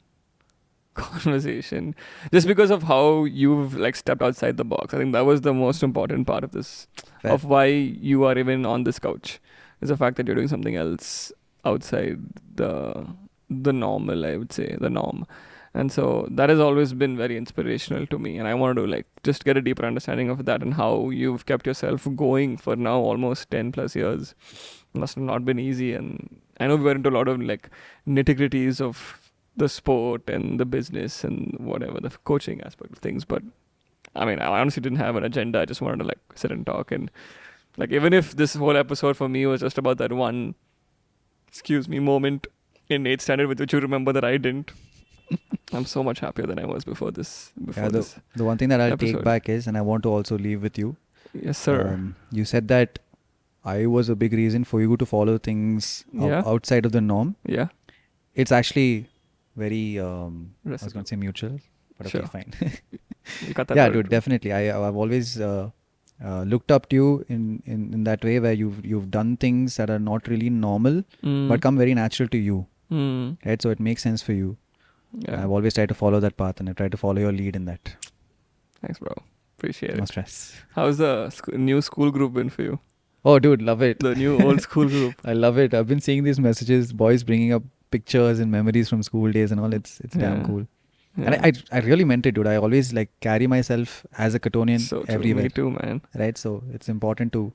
conversation, just because of how you've like stepped outside the box. I think that was the most important part of this. Fair. Of why you are even on this couch, is the fact that you're doing something else outside the normal, I would say, the norm. And so that has always been very inspirational to me, and I wanted to like just get a deeper understanding of that and how you've kept yourself going for now almost 10 plus years. Must have not been easy, and I know we were into a lot of like nitty-gritties of the sport and the business and whatever, the coaching aspect of things. But I mean, I honestly didn't have an agenda. I just wanted to like sit and talk. And like, even if this whole episode for me was just about that one, moment in 8th standard with which you remember that I didn't, I'm so much happier than I was before this. The one thing that I'll take back is, and I want to also leave with you. Yes, sir. You said that I was a big reason for you to follow things outside of the norm. Yeah. It's actually very, I was going to say mutual, but okay, fine. You got that dude, too. Definitely. I've always looked up to you in that way, where you've done things that are not really normal, but come very natural to you. Right? So it makes sense for you. Yeah. I've always tried to follow that path, and I try to follow your lead in that. Thanks, bro. Appreciate it. No stress. How's the new school group been for you? Oh, dude, love it. The new old school group. I love it. I've been seeing these messages, boys bringing up pictures and memories from school days and all. It's damn cool. Yeah. And I really meant it, dude. I always like carry myself as a Cottonian everywhere. Me too, man. Right? So it's important to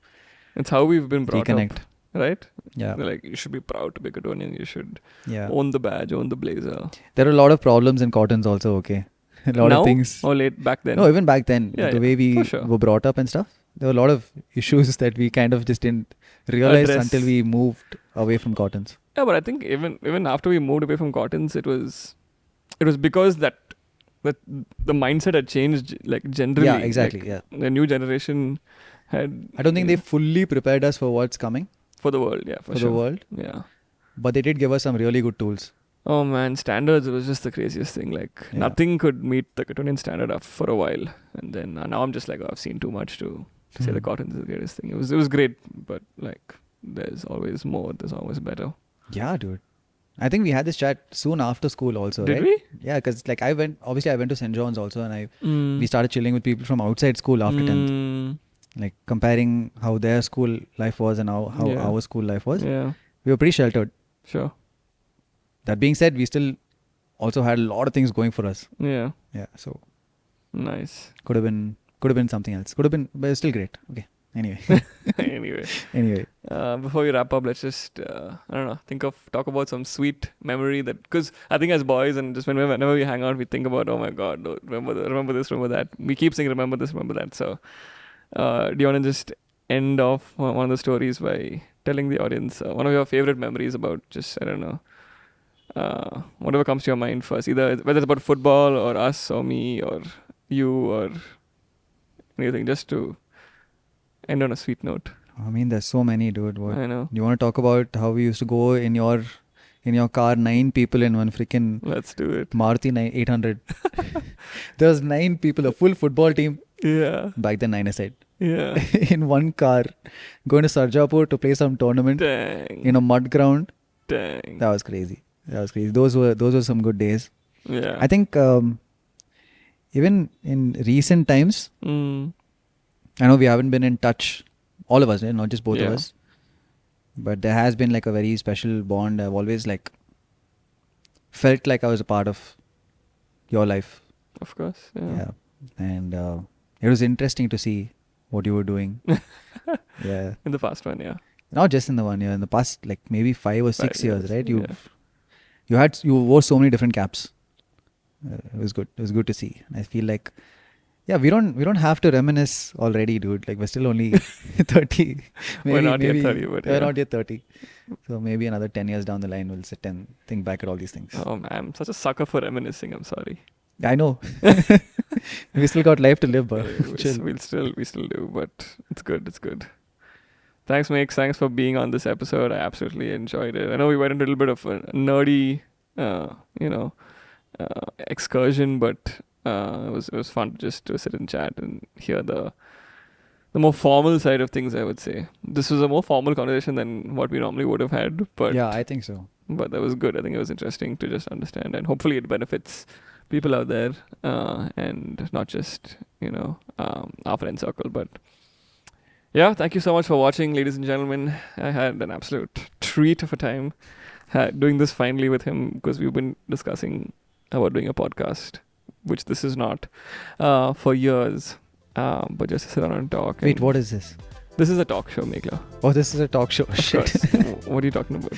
it's how we've been brought reconnect. up. right? Yeah. They're like, you should be proud to be Cottonian. You should Yeah. own the badge, own the blazer. There are a lot of problems in Cottons also, okay? A lot Now of things. or late back then? No, even back then, Yeah, the yeah, way we for sure. were brought up and stuff, there were a lot of issues that we kind of just didn't realize Address. until we moved away from Cottons. Yeah, but I think even after we moved away from Cottons, it was because that the mindset had changed, like generally. Yeah, exactly. Like, Yeah. the new generation had. I don't think they fully prepared us for what's coming for the world. Yeah, for for sure. the world, Yeah. but they did give us some really good tools. Oh man, standards was just the craziest thing. Like Yeah. nothing could meet the Cottonian standard up for a while, and then now I'm just like, I've seen too much to say the Cottons is the greatest thing. It was great, but like there's always more. There's always better. Yeah, dude. I think we had this chat soon after school also, Did right? we? Yeah, because like I went to St. John's also, and we started chilling with people from outside school after 10th, like comparing how their school life was and how Yeah. our school life was. Yeah, We were pretty sheltered. sure. That being said, we still also had a lot of things going for us. Yeah, Yeah, so nice. could have been something else. Could have been, but it's still great. Okay. Anyway. Anyway, before we wrap up, let's just I don't know, talk about some sweet memory that, because I think as boys and just whenever we hang out, we think about, oh my god, remember this, remember that. We keep saying remember this, remember that. So, do you want to just end off one of the stories by telling the audience one of your favorite memories about just, I don't know, whatever comes to your mind first, either whether it's about football or us or me or you or anything, just to end on a sweet note. I mean, there's so many, dude. What? I know. You want to talk about how we used to go in your car, 9 people in one freaking Let's do it. Maruti 800. There was 9 people, a full football team. Yeah. Back then, 9 aside. Yeah. In one car, going to Sarjapur to play some tournament Dang. in a mud ground. Dang. That was crazy. Those were some good days. Yeah. I think even in recent times, I know we haven't been in touch, all of us, not just both of us. But there has been like a very special bond. I've always like felt like I was a part of your life. Of course. Yeah. And it was interesting to see what you were doing. Yeah. In the past one, yeah. Not just in the 1 year, in the past like maybe 5 or 6 years, right? Yeah. You wore so many different caps. It was good. It was good to see. I feel like, yeah, we don't have to reminisce already, dude. Like we're still only 30. We're not yet 30, but we're not yet 30. So maybe another 10 years down the line, we'll sit and think back at all these things. Oh man, I'm such a sucker for reminiscing. I'm sorry. I know. We still got life to live, but we still do, but it's good. It's good. Thanks, Mix. Thanks for being on this episode. I absolutely enjoyed it. I know we went into a little bit of a nerdy, excursion, but it was fun just to sit and chat and hear the more formal side of things, I would say. This was a more formal conversation than what we normally would have had. But yeah, I think so. But that was good. I think it was interesting to just understand, and hopefully it benefits people out there, and not just our friend circle. But yeah, thank you so much for watching, ladies and gentlemen. I had an absolute treat of a time doing this finally with him, because we've been discussing about doing a podcast, which this is not, for years. But just to sit down and talk. Wait, what is this? This is a talk show, Mekala. Oh, this is a talk show. Shit. What are you talking about?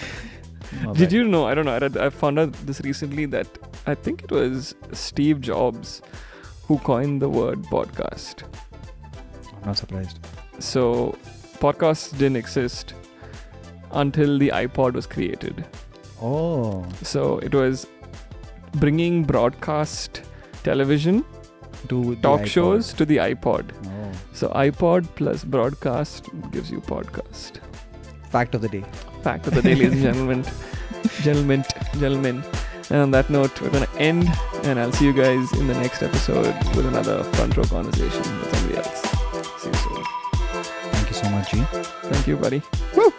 Did you know? I don't know. I found out this recently that I think it was Steve Jobs who coined the word podcast. I'm not surprised. So, podcasts didn't exist until the iPod was created. Oh. So, it was bringing broadcast television To talk shows to the iPod. Oh. So, iPod plus broadcast gives you podcast. Fact of the day. Fact of the day, ladies and gentlemen. And on that note, we're going to end, and I'll see you guys in the next episode with another Front Row Conversation with somebody else. See you soon. Thank you so much, G. Thank you, buddy. Woo!